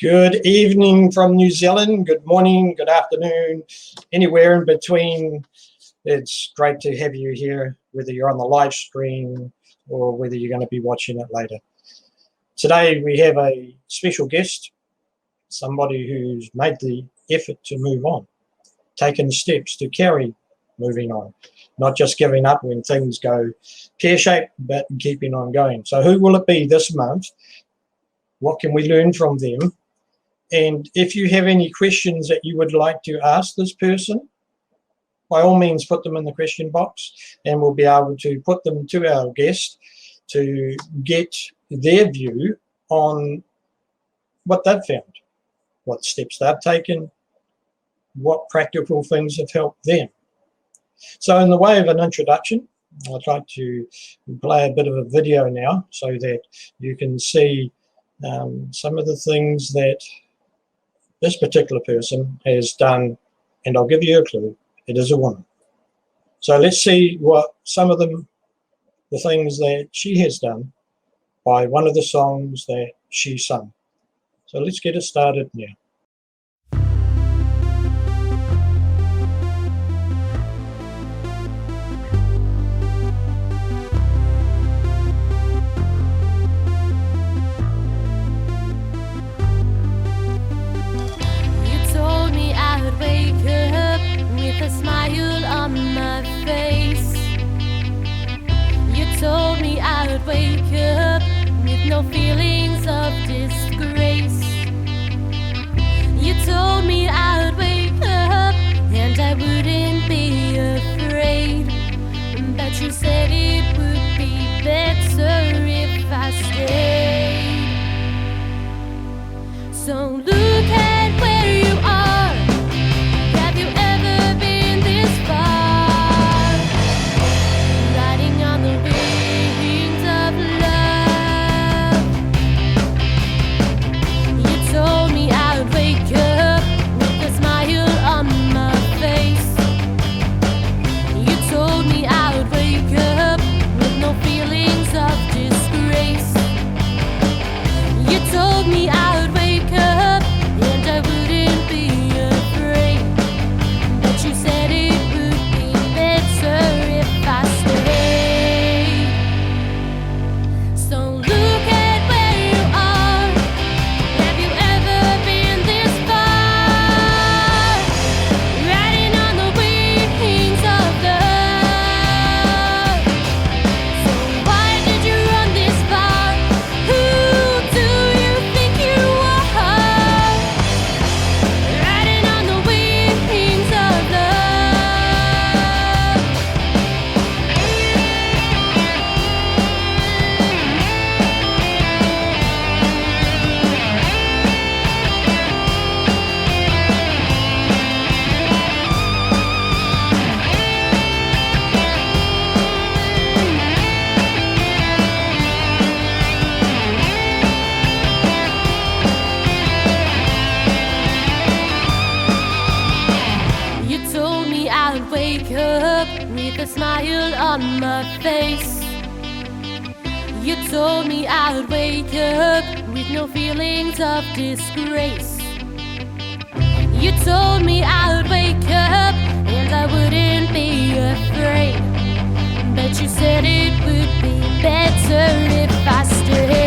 Good evening from New Zealand, good morning, good afternoon, anywhere in between. It's great to have you here, whether you're on the live stream or whether you're going to be watching it later. Today we have a special guest, somebody who's made the effort to move on, taken steps to carry moving on, not just giving up when things go pear-shaped, but keeping on going. So who will it be this month? What can we learn from them? And if you have any questions that you would like to ask this person, by all means put them in the question box and we'll be able to put them to our guest to get their view on what they've found, what steps they've taken, what practical things have helped them. So in the way of an introduction, I'd like to play a bit of a video now so that you can see some of the things that this particular person has done, and I'll give you a clue, it is a woman. So let's see what some of the things that she has done by one of the songs that she sung. So let's get it started now. A smile on my face. You told me I would wake up with no feelings of disgrace. You told me I would wake up and I wouldn't be afraid. But you said it would be better if I stayed. So look at where you are. Have you ever been this far? Riding on the wings of love. You told me I would wake up with a smile on my face. You told me I would wake up with no feelings of disgrace. You told me I would wake up and I wouldn't be afraid. You said it would be better if I stayed. So look at where you are. Have you ever been this far? Riding on the wings of love. So why did you run this far? Who do you think you are? Riding on the wings of love. You told me I would wake up with a smile on my face. You told me I would wake up with no feelings of disgrace. You told me I would wake up and I wouldn't be afraid. But you said it would be better if I stayed.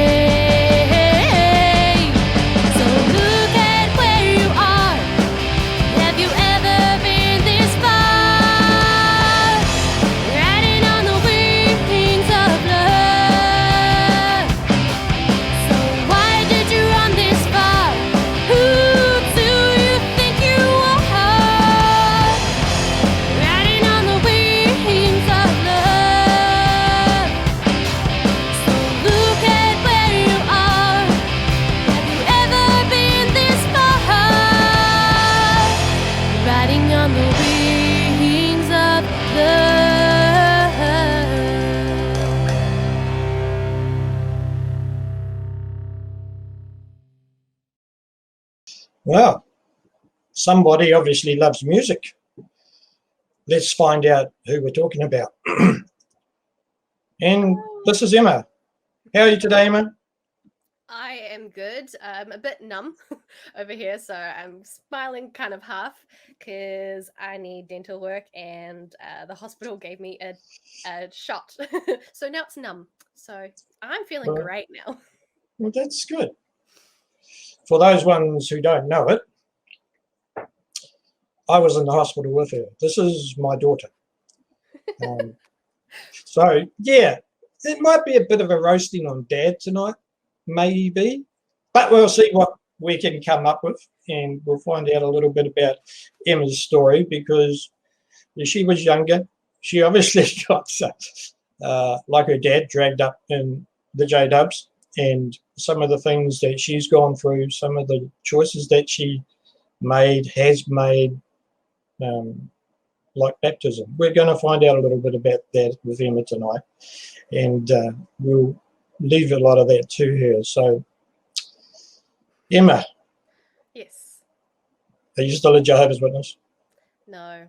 So look at where you are. Have you ever been this far? Riding on the wings of love. So why did you run this far? Who do you think you are? Riding on the wings of love. So look at where you are. Have you ever been this far? Riding on the wings of love. Well, somebody obviously loves music. Let's find out who we're talking about. And this is Emma. How are you today, Emma? I am good. A bit numb over here, so I'm smiling kind of half because I need dental work, and the hospital gave me a shot, so now it's numb. So I'm feeling Well, great now. well, that's good. For those ones who don't know it, I was in the hospital with her. This is my daughter. So, yeah, it might be a bit of a roasting on Dad tonight, maybe, but we'll see what we can come up with, and we'll find out a little bit about Emma's story, because when she was younger, she obviously got, like her dad, dragged up in the JWs, and some of the things that she's gone through, some of the choices that she has made, like baptism. We're going to find out a little bit about that with Emma tonight, and we'll leave a lot of that to her. So, Emma, Yes. are you still a Jehovah's Witness? No.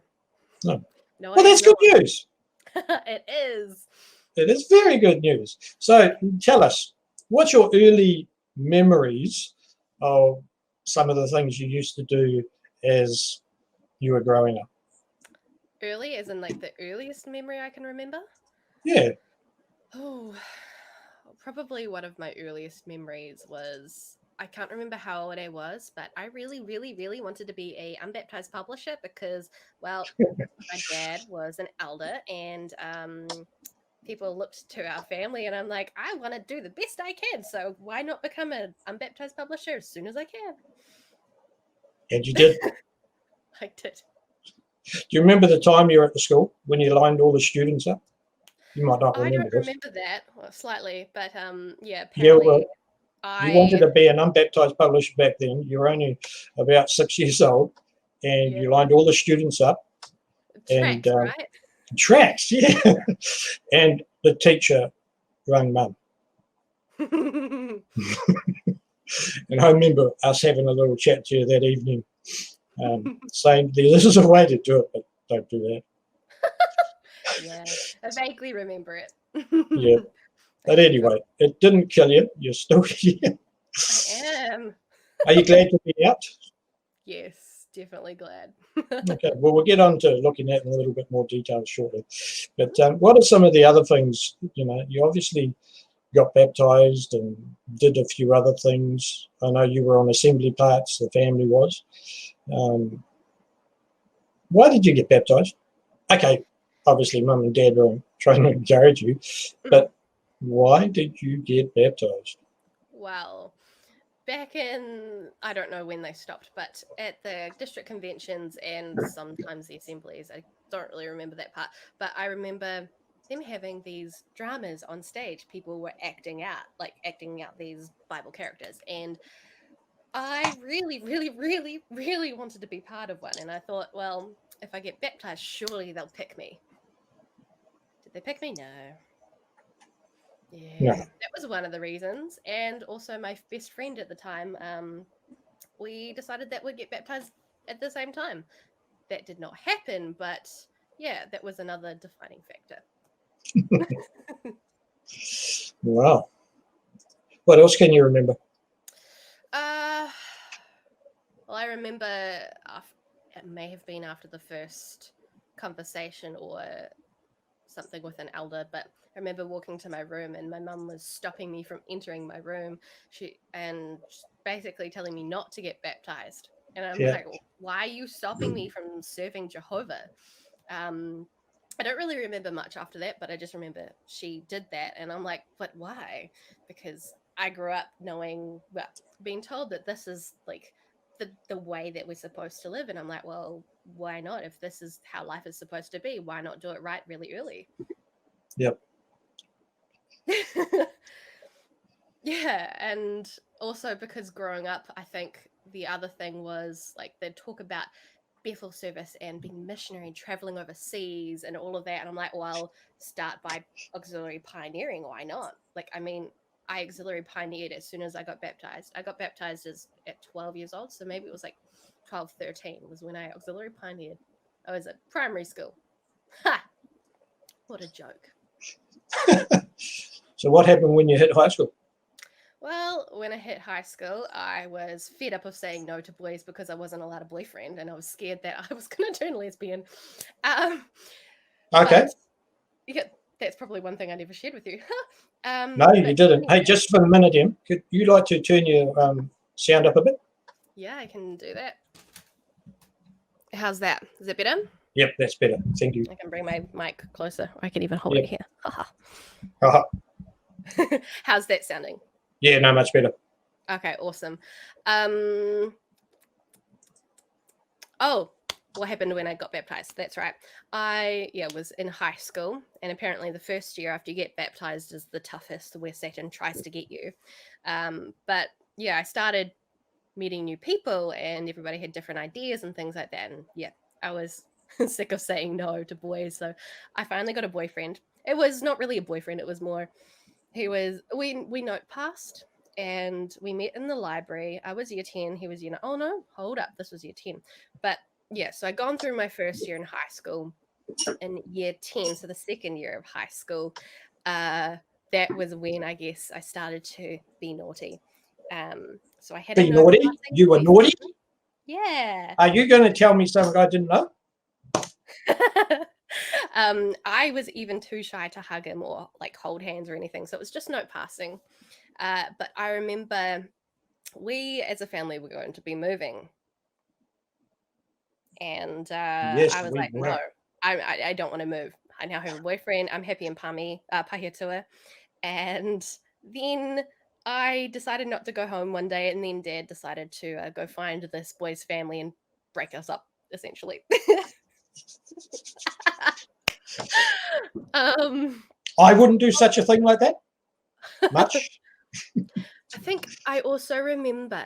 No. No. Well, that's good news. It is. It is very good news. So, tell us, what's your early memories of some of the things you used to do as you were growing up? Early, as in like the earliest memory I can remember? Yeah. Oh, probably one of my earliest memories was, I can't remember how old I was, but I really, really, really wanted to be a unbaptized publisher because, well, my dad was an elder, and people looked to our family, and I'm like, I want to do the best I can, so why not become an unbaptized publisher as soon as I can? And you did. I did. Do you remember the time you were at the school when you lined all the students up? You might not I remember don't this. remember that, well, slightly, but yeah, Yeah, apparently well, you wanted to be an unbaptized publisher back then. You were only about 6 years old, and Yeah. you lined all the students up. Tracks, and right? Tracks, yeah. And the teacher rang mum. And I remember us having a little chat to her that evening, saying, this is a way to do it, but don't do that. Yeah, I vaguely remember it. Yeah. But anyway, it didn't kill you. You're still here. I am. Are you glad to be out? Yes, definitely glad. Okay, well, we'll get on to looking at it in a little bit more detail shortly. But what are some of the other things? You know, you obviously got baptized and did a few other things. I know you were on assembly parts, the family was. Why did you get baptized? Okay, obviously mum and dad were trying to encourage you, but why did you get baptized? Well, back in, I don't know when they stopped, but at the district conventions and sometimes the assemblies, I don't really remember that part, but I remember them having these dramas on stage. People were acting out these Bible characters, and I really, really, really, really wanted to be part of one. And I thought, well, if I get baptized, surely they'll pick me. Did they pick me? No. Yeah, No. that was one of the reasons. And also my best friend at the time, we decided that we'd get baptized at the same time. That did not happen, but yeah, that was another defining factor. Wow. What else can you remember? Well, I remember it may have been after the first conversation or something with an elder, but I remember walking to my room and my mum was stopping me from entering my room. She basically telling me not to get baptized. And I'm like, why are you stopping me from serving Jehovah? I don't really remember much after that, but I just remember she did that. And I'm like, but why? Because I grew up being told that this is like the way that we're supposed to live. And I'm like, well, why not? If this is how life is supposed to be, why not do it right really early? Yep. Yeah, and also because growing up, I think the other thing was like they'd talk about Bethel service and being missionary and traveling overseas and all of that. And I'm like, well, start by auxiliary pioneering. Why not? Like, I mean, I auxiliary pioneered as soon as I got baptized. I got baptized at 12 years old. So maybe it was like 12, 13 was when I auxiliary pioneered. I was at primary school. Ha! What a joke. So what happened when you hit high school? Well, when I hit high school, I was fed up of saying no to boys because I wasn't allowed a boyfriend, and I was scared that I was going to turn lesbian. Okay. But, yeah, that's probably one thing I never shared with you. No, you but didn't. Hey, anyway, just for a minute, Em, could you like to turn your sound up a bit? yeah, I can do that. How's that? Is it better? Yep, that's better. Thank you. I can bring my mic closer. I can even hold Yep. it here. Uh-huh. How's that sounding? Yeah, no, much better. Okay, awesome. Oh, what happened when I got baptized? That's right. I was in high school, and apparently the first year after you get baptized is the toughest, where Satan tries to get you. But yeah, I started meeting new people, and everybody had different ideas and things like that. And yeah, I was sick of saying no to boys, so I finally got a boyfriend. It was not really a boyfriend; it was more we note passed, and we met in the library. I was year 10, he was year 9. Oh no, hold up, this was year 10. But yeah, so I'd gone through my first year in high school in year 10, so the second year of high school. That was when I guess I started to be naughty. So I had Be a naughty? no-passing You were boyfriend. naughty? Yeah. Are you going to tell me something I didn't know? I was even too shy to hug him or like hold hands or anything, so it was just note passing. But I remember we as a family were going to be moving, and Yes, I was we like, were. no, I don't want to move. I now have a boyfriend. I'm happy in Pahiatua. And then I decided not to go home one day, and then Dad decided to go find this boy's family and break us up, essentially. I wouldn't do such a thing like that. Much. I think I also remember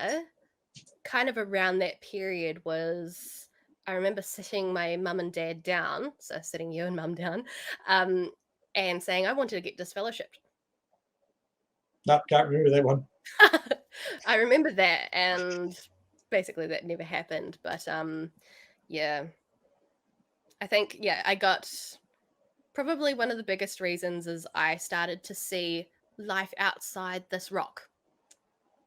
kind of around that period was I remember sitting my mum and dad down, so sitting you and mum down, and saying I wanted to get disfellowshipped. No, can't remember that one. I remember that, and basically that never happened. But yeah, I think I got probably one of the biggest reasons is I started to see life outside this rock.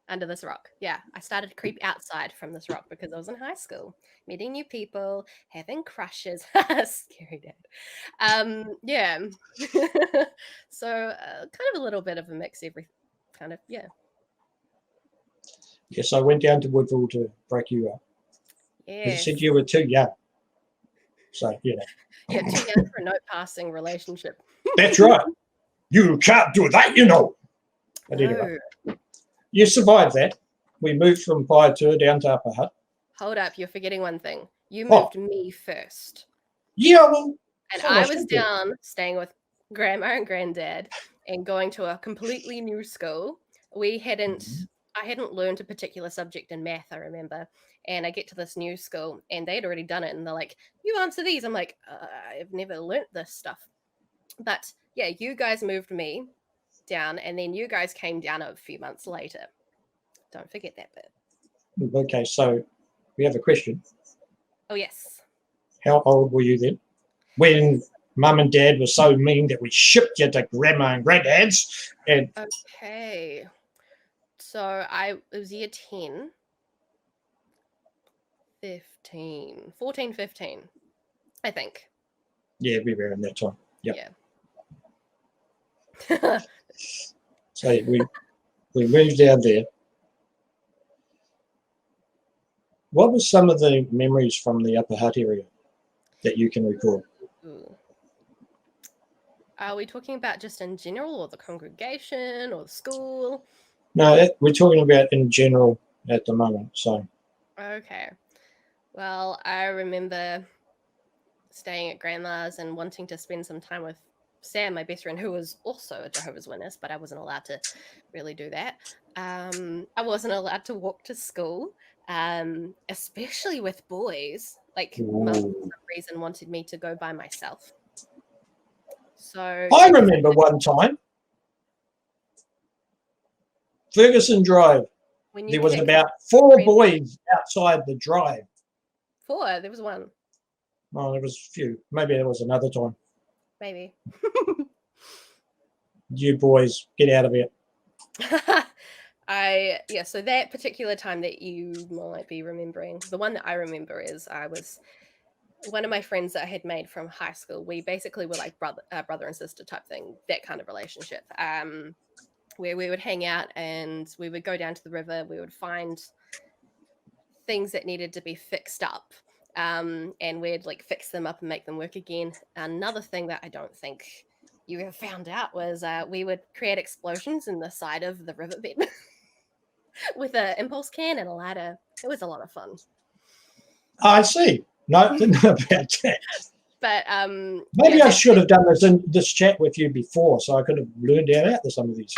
Under this rock. Yeah, I started to creep outside from this rock because I was in high school, meeting new people, having crushes. Scary dad. Yeah. So kind of a little bit of a mix, every kind of, yeah. Yes, I went down to Woodville to break you up. You Yes. said you were too young. So, you know. Yeah, too young for a note passing relationship. That's right. You can't do that, you know. But anyway, you survived that. We moved from Pahiatua down to Upper Hutt. Hold up, you're forgetting one thing. You moved me first. Yeah, well. And I was down staying with grandma and granddad and going to a completely new school. I hadn't learned a particular subject in math, I remember. And I get to this new school and they'd already done it. And they're like, you answer these. I'm like, I've never learnt this stuff. But yeah, you guys moved me down, and then you guys came down a few months later. Don't forget that bit. Okay, so we have a question. Oh, yes. How old were you then? When Mum and Dad were so mean that we shipped you to Grandma and Granddad's? And okay. So it was year 10. 14, 15, I think. Yeah, we were around that time. Yep. Yeah. So we moved down there. What were some of the memories from the Upper Hutt area that you can recall? Ooh. Are we talking about just in general, or the congregation, or the school? No, we're talking about in general at the moment. So. Okay. Well, I remember staying at grandma's and wanting to spend some time with Sam, my best friend, who was also a Jehovah's Witness, but I wasn't allowed to really do that. I wasn't allowed to walk to school, especially with boys. Like, Mum, for some reason, wanted me to go by myself. So I remember one time, Ferguson Drive. There was about 4 boys outside the drive. 4? There was 1. Oh, there was a few. Maybe there was another time. Maybe. You boys, get out of here. So that particular time that you might be remembering, the one that I remember is one of my friends that I had made from high school. We basically were like brother and sister type thing, that kind of relationship. Where we would hang out and we would go down to the river. We would find things that needed to be fixed up, and we'd like fix them up and make them work again. Another thing that I don't think you ever found out was we would create explosions in the side of the riverbed with an impulse can and a ladder. It was a lot of fun. I see. No, didn't know about that. But maybe I should have done this chat with you before, so I could have learned out some of these.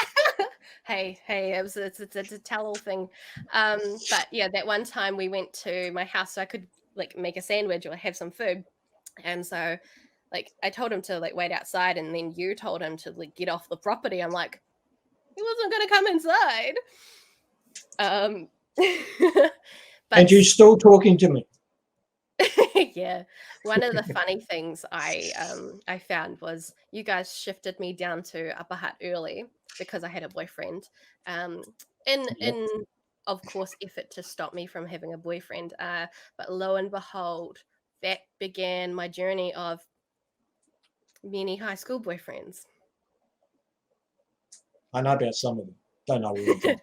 hey, it's a tell-all thing. But yeah, that one time we went to my house so I could like make a sandwich or have some food, and so like I told him to like wait outside, and then you told him to like get off the property. I'm like, he wasn't going to come inside. But and you're still talking to me. Yeah, one of the funny things I found was you guys shifted me down to Upper Hutt early because I had a boyfriend, in of course effort to stop me from having a boyfriend, but lo and behold, that began my journey of many high school boyfriends. I know about some of them, don't know all of them.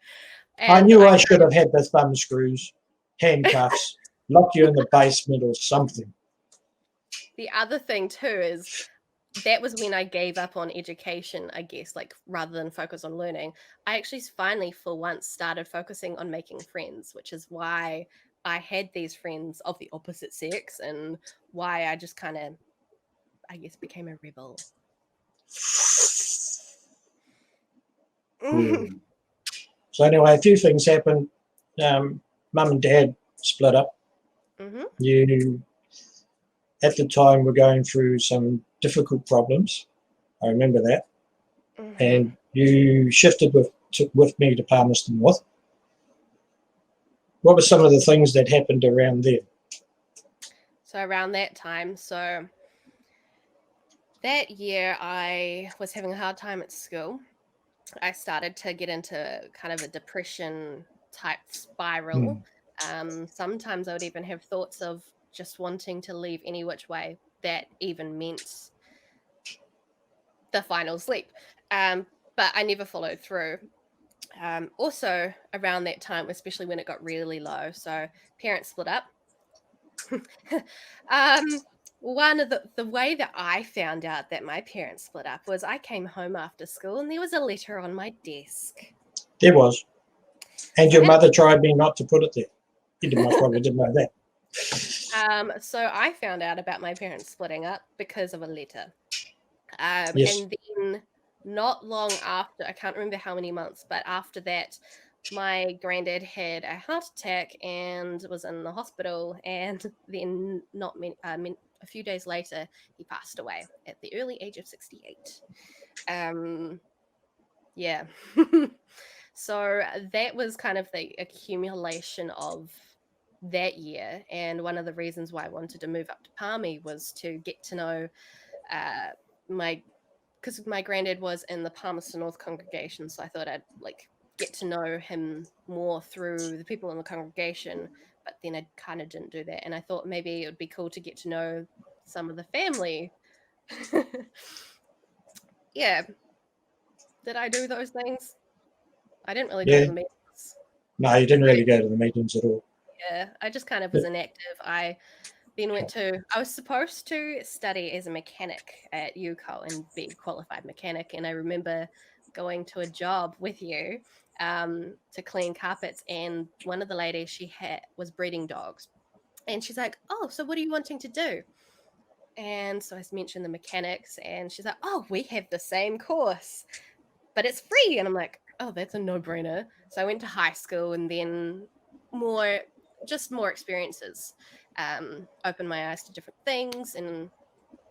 I knew I should have had the thumb screws, handcuffs, locked you in the basement or something. The other thing too is that was when I gave up on education, I guess, like rather than focus on learning. I actually finally for once started focusing on making friends, which is why I had these friends of the opposite sex and why I just kind of, I guess, became a rebel. So anyway, a few things happened. Mum and Dad split up. Mm-hmm. You, at the time, were going through some difficult problems. I remember that. Mm-hmm. And you shifted with me to Palmerston North. What were some of the things that happened around there? So around that time, so that year I was having a hard time at school. I started to get into kind of a depression type spiral. Sometimes I would even have thoughts of just wanting to leave any which way that even meant the final sleep. But I never followed through. Also around that time, especially when it got really low, so parents split up. One of the way that I found out that my parents split up was I came home after school and there was a letter on my desk. There was. And your mother tried me not to put it there. You probably didn't know that. So I found out about my parents splitting up because of a letter. Yes. And then not long after, I can't remember how many months, but after that, my granddad had a heart attack and was in the hospital. And then a few days later, he passed away at the early age of 68. Yeah. So that was kind of the accumulation of that year. And one of the reasons why I wanted to move up to Palmy was to get to know because my granddad was in the Palmerston North congregation. So I thought I'd like get to know him more through the people in the congregation. But then I kind of didn't do that. And I thought maybe it would be cool to get to know some of the family. Yeah. Did I do those things? I didn't really go to the meetings. No, you didn't really go to the meetings at all. Yeah, I just kind of was inactive. I was supposed to study as a mechanic at UCO and be a qualified mechanic. And I remember going to a job with you to clean carpets. And one of the ladies was breeding dogs. And she's like, oh, so what are you wanting to do? And so I mentioned the mechanics and she's like, oh, we have the same course, but it's free. And I'm like, oh, that's a no-brainer. So I went to high school and then more experiences, opened my eyes to different things and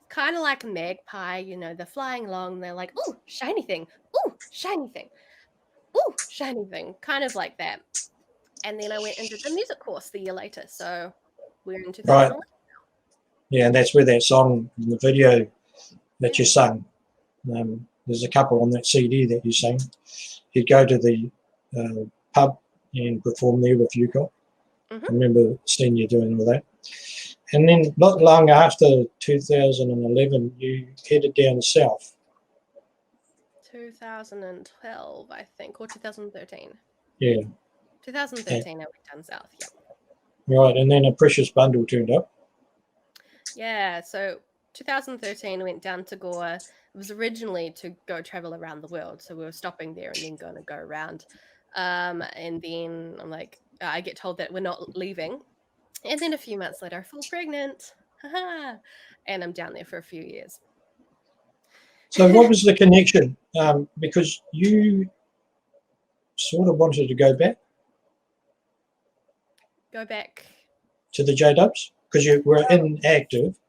kind of like a magpie, they're flying along. They're like, oh, shiny thing. Oh, shiny thing. Oh, shiny thing. Kind of like that. And then I went into the music course the year later. So we're in 2011. Right. Yeah, and that's where that song in the video that you sung, there's a couple on that CD that you sang. You'd go to the pub and perform there with you guys. Mhm. I remember seeing you doing all that. And then not long after 2011, you headed down south. 2012, I think, or 2013. Yeah, 2013, I went down south. Yep. right. And then a precious bundle turned up. Yeah. So 2013 went down to Goa. It was originally to go travel around the world, so we were stopping there and then going to go around. And then I'm like, I get told that we're not leaving, and then a few months later, I fall pregnant. Haha. And I'm down there for a few years. So what was the connection? Because you sort of wanted to go back Go back. to the JWs because you were inactive.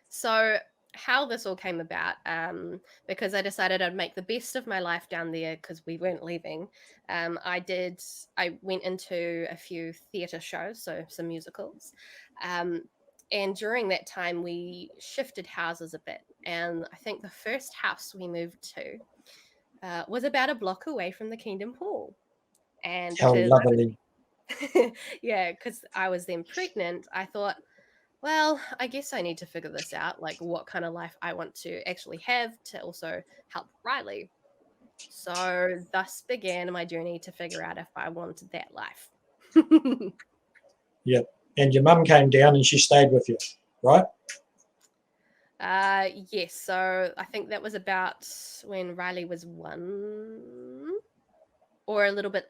So how this all came about, because I decided I'd make the best of my life down there because we weren't leaving. I went into a few theatre shows, so some musicals. And during that time, we shifted houses a bit. And I think the first house we moved to was about a block away from the Kingdom Hall. And How because lovely. yeah, because I was then pregnant, I thought, well, I guess I need to figure this out, like what kind of life I want to actually have to also help Riley. So thus began my journey to figure out if I wanted that life. Yep. And your mum came down and she stayed with you, right? Yes, so I think that was about when Riley was 1 or a little bit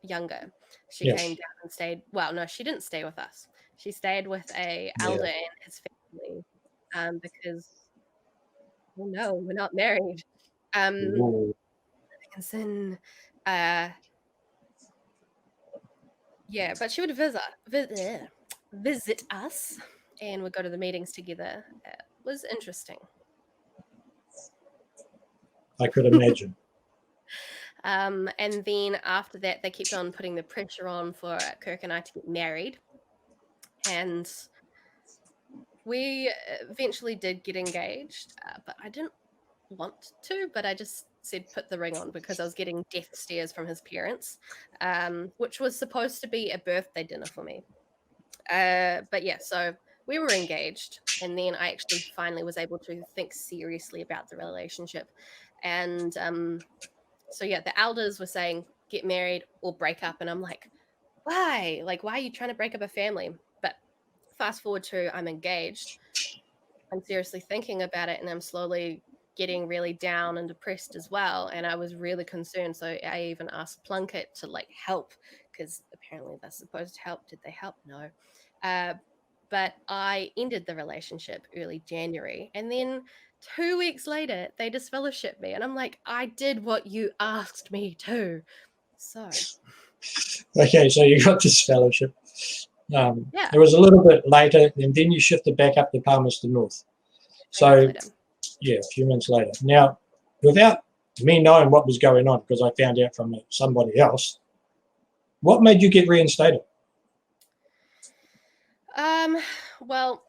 younger. She Yeah. came down and stayed. Well, no, she didn't stay with us. She stayed with a Yeah. elder and his family, because no, we're not married. Ooh. And then, yeah, but she would visit us, and would go to the meetings together. It was interesting. I could imagine. And then after that, they kept on putting the pressure on for Kirk and I to get married. And we eventually did get engaged, but I didn't want to, but I just said put the ring on because I was getting death stares from his parents, which was supposed to be a birthday dinner for me. But yeah, so we were engaged, and then I actually finally was able to think seriously about the relationship. And so yeah, the elders were saying get married or break up, and I'm like, why? Like, why are you trying to break up a family? But fast forward to I'm engaged. I'm seriously thinking about it, and I'm slowly getting really down and depressed as well. And I was really concerned. So I even asked Plunkett to like help because apparently they're supposed to help. Did they help? No. But I ended the relationship early January. And then 2 weeks later, they disfellowshipped me. And I'm like, I did what you asked me to. So, Okay, so you got this fellowship. yeah. It was a little bit later, and then you shifted back up to Palmerston North. So, yeah, a few months later. Now, without me knowing what was going on, because I found out from somebody else, what made you get reinstated? Well,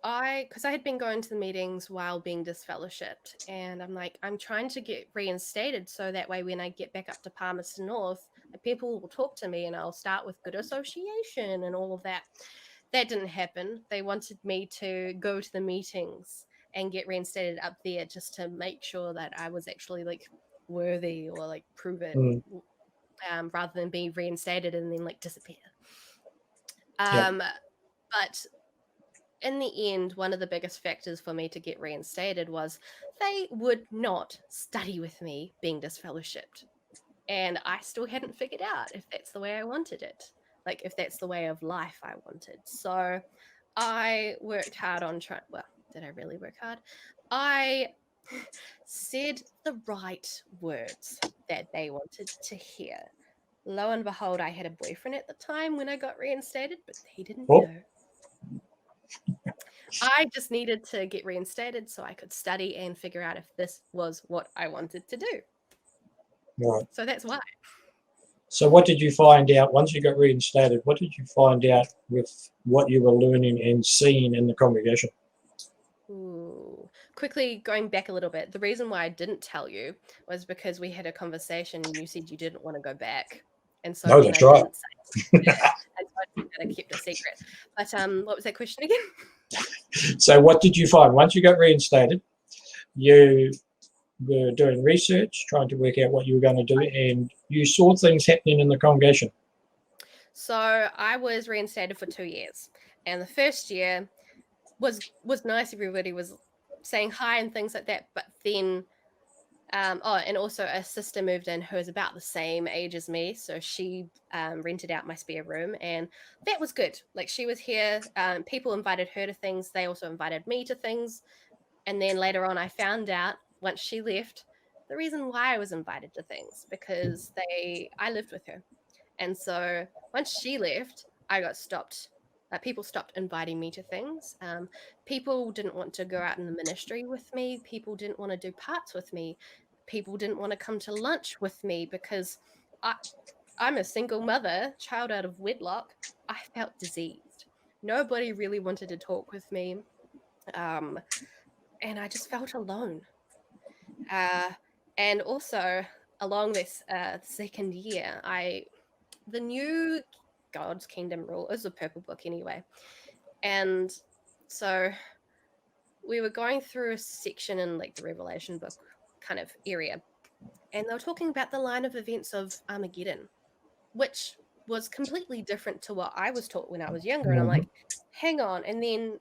because I had been going to the meetings while being disfellowshipped, and I'm like, I'm trying to get reinstated so that way when I get back up to Palmerston North, people will talk to me and I'll start with good association and all of that. That didn't happen. They wanted me to go to the meetings and get reinstated up there just to make sure that I was actually like worthy or like prove it, rather than being reinstated and then like disappear. But in the end, one of the biggest factors for me to get reinstated was they would not study with me being disfellowshipped. And I still hadn't figured out if that's the way I wanted it, like if that's the way of life I wanted. So I worked hard on trying. Well, did I really work hard? I said the right words that they wanted to hear. Lo and behold, I had a boyfriend at the time when I got reinstated, but he didn't know. I just needed to get reinstated so I could study and figure out if this was what I wanted to do. Right. So that's why. So what did you find out once you got reinstated? What did you find out with what you were learning and seeing in the congregation? Ooh. quickly going back a little bit, the reason why I didn't tell you was because we had a conversation and you said you didn't want to go back. And so No, then that's I right. didn't say it. And so I kind of kept a secret. But what was that question again? So what did you find? Once you got reinstated, you were doing research, trying to work out what you were going to do, and you saw things happening in the congregation. So I was reinstated for 2 years. And the first year was nice. Everybody was saying hi and things like that. But then and also a sister moved in who was about the same age as me. So she rented out my spare room, and that was good. Like, she was here. People invited her to things. They also invited me to things. And then later on, I found out, once she left, the reason why I was invited to things, because I lived with her. And so once she left, I got stopped. People stopped inviting me to things. People didn't want to go out in the ministry with me. People didn't want to do parts with me. People didn't want to come to lunch with me because I'm a single mother, child out of wedlock. I felt diseased. Nobody really wanted to talk with me. And I just felt alone. And also, along this second year, the new God's Kingdom rule is a purple book anyway. And so we were going through a section in like the Revelation book kind of area. And they were talking about the line of events of Armageddon, which was completely different to what I was taught when I was younger. And I'm like, hang on. And then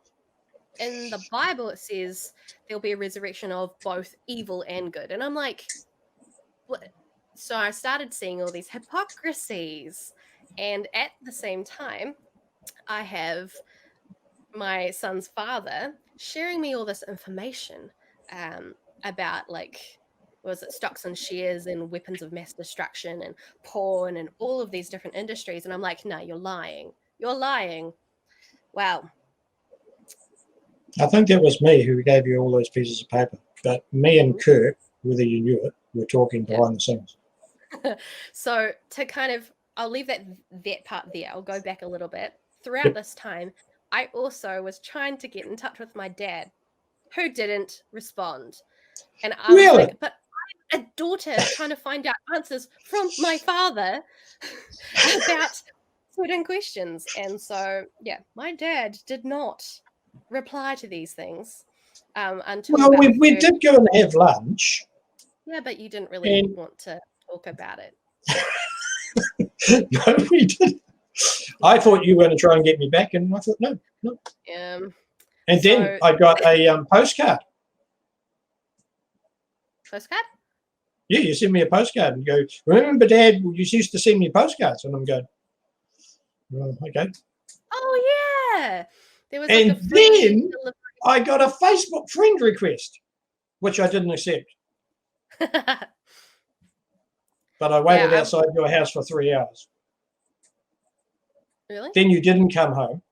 in the Bible, it says there'll be a resurrection of both evil and good. And I'm like, what? So I started seeing all these hypocrisies. And at the same time, I have my son's father sharing me all this information about, like, was it stocks and shares and weapons of mass destruction and porn and all of these different industries. And I'm like, no, you're lying. You're lying. Wow. I think that was me who gave you all those pieces of paper. But me and Kirk, whether you knew it, were talking behind the scenes. So to kind of, I'll leave that part there. I'll go back a little bit. Throughout this time, I also was trying to get in touch with my dad, who didn't respond. And I was like, but I'm a daughter trying to find out answers from my father about certain questions. And so, yeah, my dad did not reply to these things until. Well, we did go and have lunch. Yeah, but you didn't really want to talk about it. No, we didn't. I thought you were going to try and get me back, and I thought, no. And then I got a postcard. Postcard? Yeah, you send me a postcard and you go, remember, Dad, you used to send me postcards. And I'm going, well, okay. Oh, yeah. There was and then I got a Facebook friend request, which I didn't accept. But I waited outside your house for 3 hours. Really? Then you didn't come home.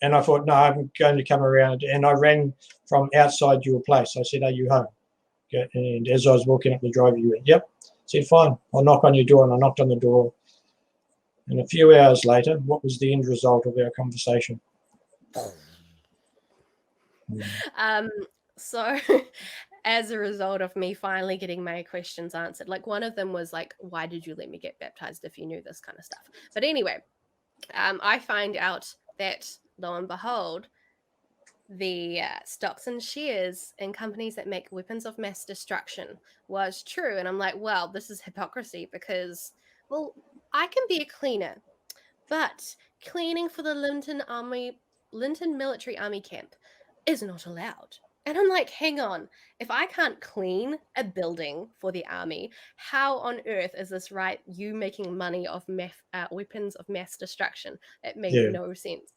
And I thought, no, I'm going to come around. And I rang from outside your place. I said, are you home? And as I was walking up the driveway, you went, yep. I said, fine, I'll knock on your door. And I knocked on the door. And a few hours later, what was the end result of our conversation? So as a result of me finally getting my questions answered, like, one of them was like, why did you let me get baptized if you knew this kind of stuff? But anyway, I find out that, lo and behold, the stocks and shares in companies that make weapons of mass destruction was true. And I'm like, well, this is hypocrisy because, well, I can be a cleaner, but cleaning for the Linton Military Army Camp is not allowed. And I'm like, hang on, if I can't clean a building for the army, how on earth is this right? You making money off weapons of mass destruction? It made no sense.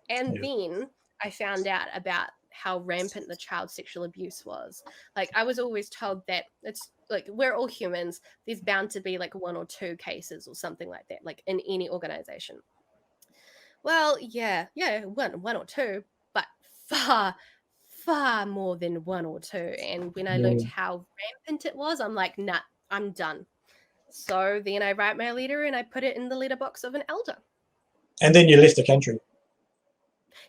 And then I found out about how rampant the child sexual abuse was. Like, I was always told that it's like, we're all humans. There's bound to be like 1 or 2 cases or something like that, like in any organization. Well, yeah, one or 2, but far more than 1 or 2. And when I learned how rampant it was, I'm like, nah, I'm done. So then I write my letter and I put it in the letterbox of an elder. And then you left the country.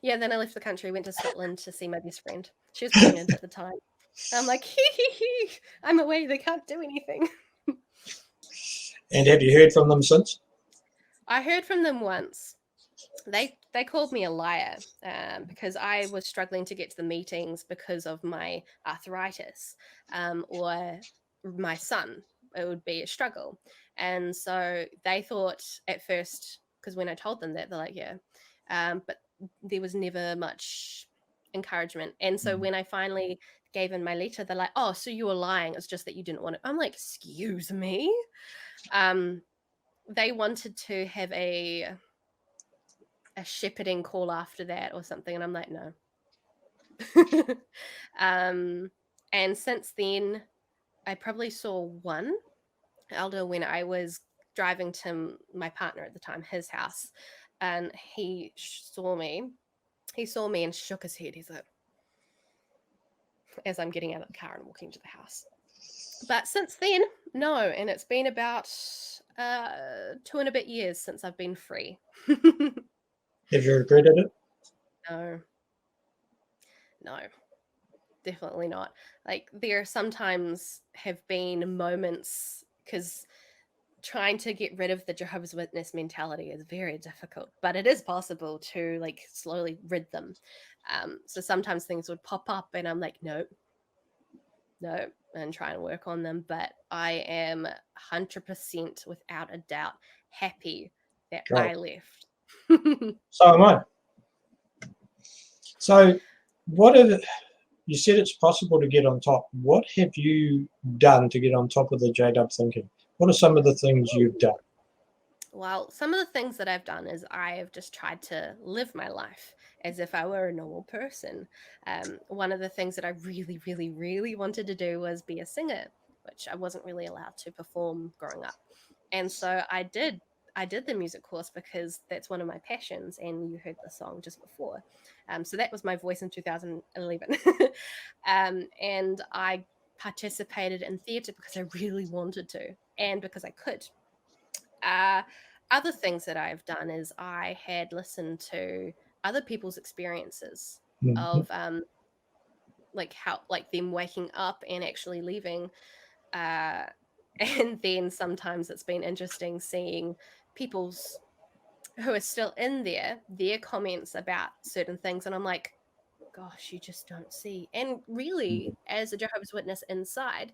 Yeah, then I left the country, went to Scotland to see my best friend. She was pregnant at the time. I'm like, hee, I'm away. They can't do anything. And have you heard from them since? I heard from them once. They called me a liar because I was struggling to get to the meetings because of my arthritis or my son. It would be a struggle. And so they thought at first, because when I told them that, they're like, yeah. But there was never much encouragement. And so when I finally gave in my letter, they're like, oh, so you were lying. It's just that you didn't want it. I'm like, excuse me. They wanted to have a shepherding call after that or something, and I'm like, no. And since then, I probably saw one elder when I was driving to my partner at the time, his house, and he saw me and shook his head. He's like, as I'm getting out of the car and walking to the house. But since then, no, and it's been about 2 and a bit years since I've been free. Have you regretted it? No, definitely not. Like, there sometimes have been moments, because trying to get rid of the Jehovah's Witness mentality is very difficult, but it is possible to like slowly rid them. So sometimes things would pop up and I'm like, no, and try and work on them. But I am 100% without a doubt happy that Great. I left. So am I. So what have you said it's possible to get on top? What have you done to get on top of the JW thinking? What are some of the things you've done? Well, some of the things that I've done is I have just tried to live my life as if I were a normal person. One of the things that I really, really, really wanted to do was be a singer, which I wasn't really allowed to perform growing up. And so I did the music course because that's one of my passions, and you heard the song just before. So that was my voice in 2011. And I participated in theatre because I really wanted to and because I could. Other things that I've done is I had listened to other people's experiences of like how, like them waking up and actually leaving. And then sometimes it's been interesting seeing people's who are still in there, their comments about certain things. And I'm like, gosh, you just don't see. And really, as a Jehovah's Witness inside,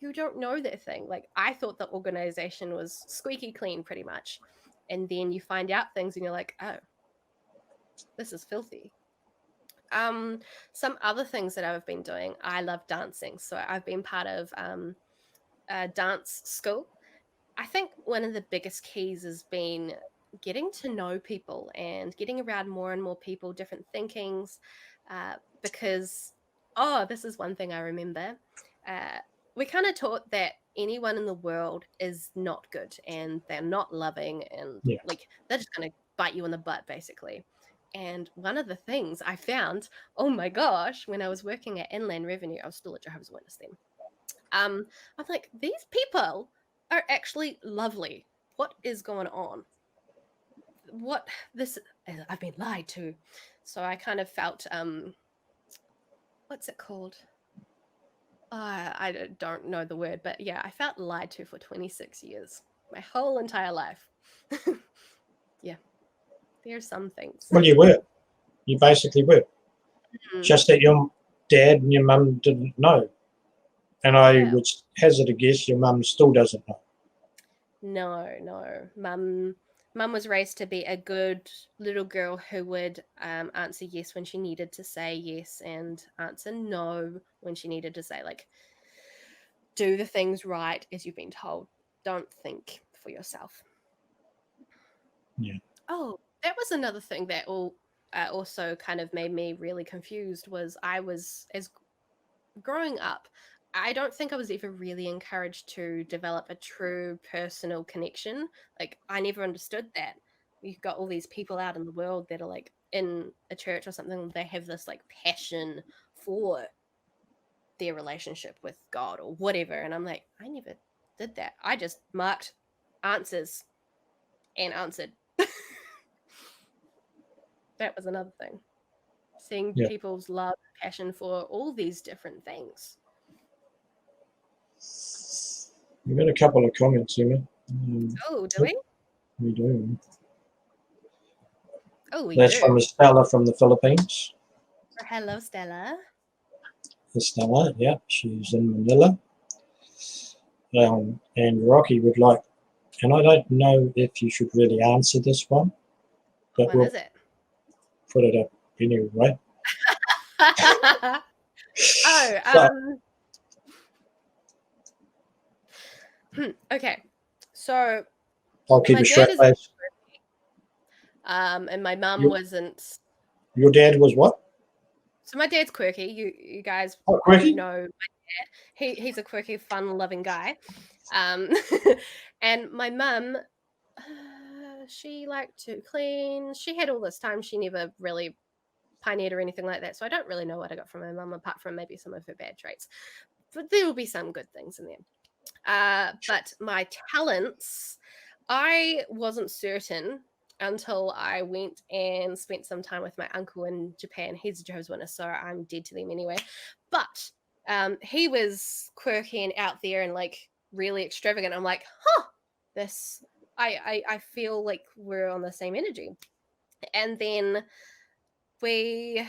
you don't know that thing. Like, I thought the organization was squeaky clean pretty much. And then you find out things and you're like, oh, this is filthy. Some other things that I've been doing, I love dancing. So I've been part of a dance school. I think one of the biggest keys has been getting to know people and getting around more and more people, different thinkings, because, this is one thing I remember. We kind of taught that anyone in the world is not good and they're not loving and like they're just going to bite you in the butt, basically. And one of the things I found, oh my gosh, when I was working at Inland Revenue, I was still a Jehovah's Witness then. I'm like, these people are actually lovely. What is going on? I've been lied to. So I kind of felt, what's it called? I don't know the word, but yeah, I felt lied to for 26 years, my whole entire life. Yeah, there's some things. Well, you basically were. Just that your dad and your mum didn't know. And I would hazard a guess your mum still doesn't know. No. Mum was raised to be a good little girl who would answer yes when she needed to say yes and answer no when she needed to say, like, do the things right as you've been told. Don't think for yourself. Yeah. Oh, that was another thing that also kind of made me really confused was as growing up, I don't think I was ever really encouraged to develop a true personal connection. Like, I never understood that. You've got all these people out in the world that are like in a church or something, they have this like passion for their relationship with God or whatever. And I'm like, I never did that. I just marked answers and answered. That was another thing. seeing Yeah. people's love, passion for all these different things. We've got a couple of comments, Emma. Oh, do we? We do. Oh, we That's do. from Estella from the Philippines. Hello, Stella. Estella, yeah, she's in Manila. And Rocky would like, and I don't know if you should really answer this one, but What we'll is it? put it up anyway. Okay. So I'll keep my it dad straight is face. and my mum You- wasn't. Your dad was what? So my dad's quirky. You guys Oh, quirky? know my dad. He's a quirky, fun-loving guy. And my mum, she liked to clean. She had all this time. She never really pioneered or anything like that. So I don't really know what I got from my mum apart from maybe some of her bad traits. But there will be some good things in there. But my talents, I wasn't certain until I went and spent some time with my uncle in Japan. He's a Jehovah's Witness, so I'm dead to them anyway. But he was quirky and out there and like really extravagant. I'm like, this. I feel like we're on the same energy. And then we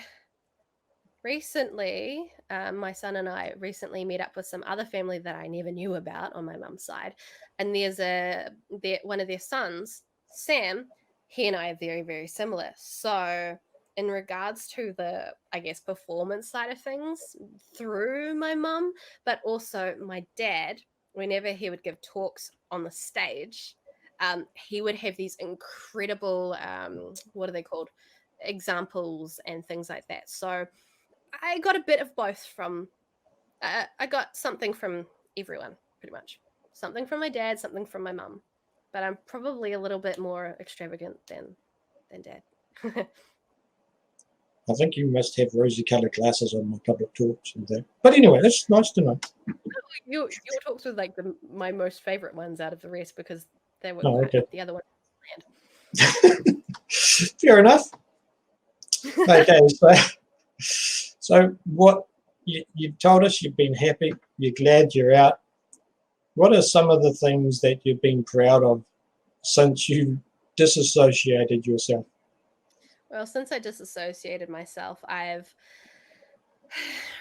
recently, my son and I recently met up with some other family that I never knew about on my mum's side, and there's one of their sons, Sam. He and I are very, very similar. So, in regards to the, I guess, performance side of things, through my mum, but also my dad, whenever he would give talks on the stage, he would have these incredible, what are they called? Examples and things like that. So I got a bit of both from, I got something from everyone, pretty much. Something from my dad, something from my mum. But I'm probably a little bit more extravagant than dad. I think you must have rosy-coloured glasses on my public talks and that. But anyway, that's nice to know. Your talks were like my most favourite ones out of the rest because they were okay. the other one. Fair enough. Okay, so what you've told us, you've been happy, you're glad you're out. What are some of the things that you've been proud of since you disassociated yourself? Well, since I disassociated myself, I've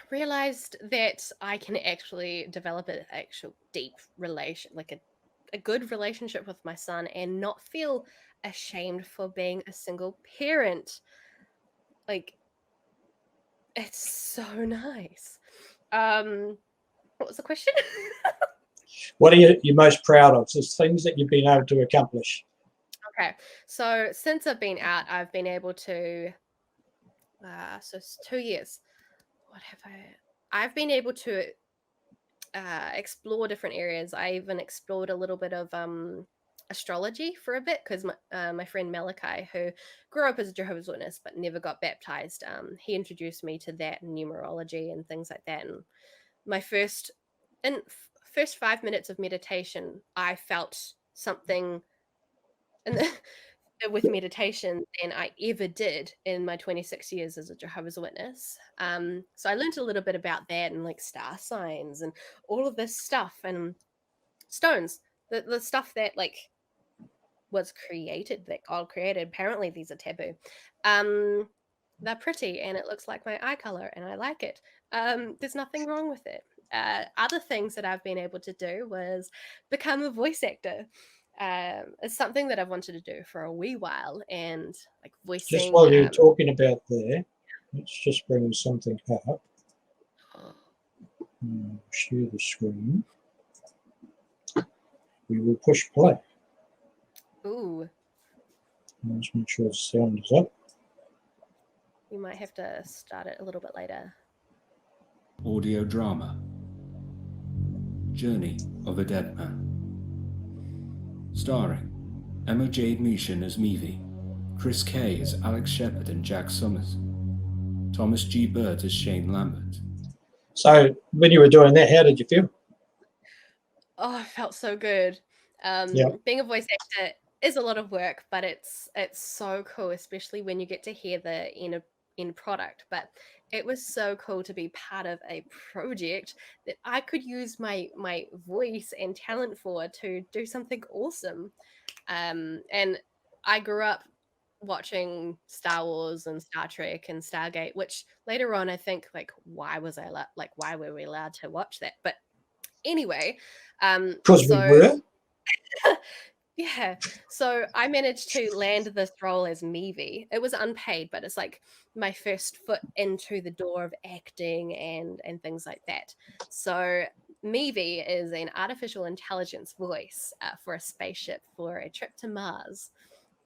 realized that I can actually develop an actual deep relation, like a good relationship with my son and not feel ashamed for being a single parent. Like, it's so nice. What was the question? What are you most proud of? Just things that you've been able to accomplish. Okay, so since I've been out, I've been able to. So it's 2 years. What have I've been able to explore different areas. I even explored a little bit of astrology for a bit because my friend Malachi, who grew up as a Jehovah's Witness but never got baptized, he introduced me to that and numerology and things like that. And my first 5 minutes of meditation, I felt something with meditation than I ever did in my 26 years as a Jehovah's Witness. So I learned a little bit about that and like star signs and all of this stuff and stones, the stuff that like was created, that God created. Apparently these are taboo. They're pretty and it looks like my eye color and I like it. There's nothing wrong with it. Other things that I've been able to do was become a voice actor. It's something that I've wanted to do for a wee while, and like voicing. Just while you're talking about there, let's just bring something up. Share the screen. We will push play. Ooh. Let's make sure the sound is up. You might have to start it a little bit later. Audio drama. Journey of a Dead Man. Starring Emma-Jade Meeshan as Meavy, Chris Kay as Alex Shepard and Jack Summers, Thomas G. Burt as Shane Lambert. So when you were doing that, how did you feel? Oh, it felt so good. Being a voice actor is a lot of work, but it's so cool, especially when you get to hear the end product, but it was so cool to be part of a project that I could use my voice and talent for to do something awesome. And I grew up watching Star Wars and Star Trek and Stargate, which later on I think like why were we allowed to watch that? But anyway, Because we were. yeah. So I managed to land this role as Meavy. It was unpaid, but it's like my first foot into the door of acting and things like that. So Meavy is an artificial intelligence voice for a spaceship for a trip to Mars.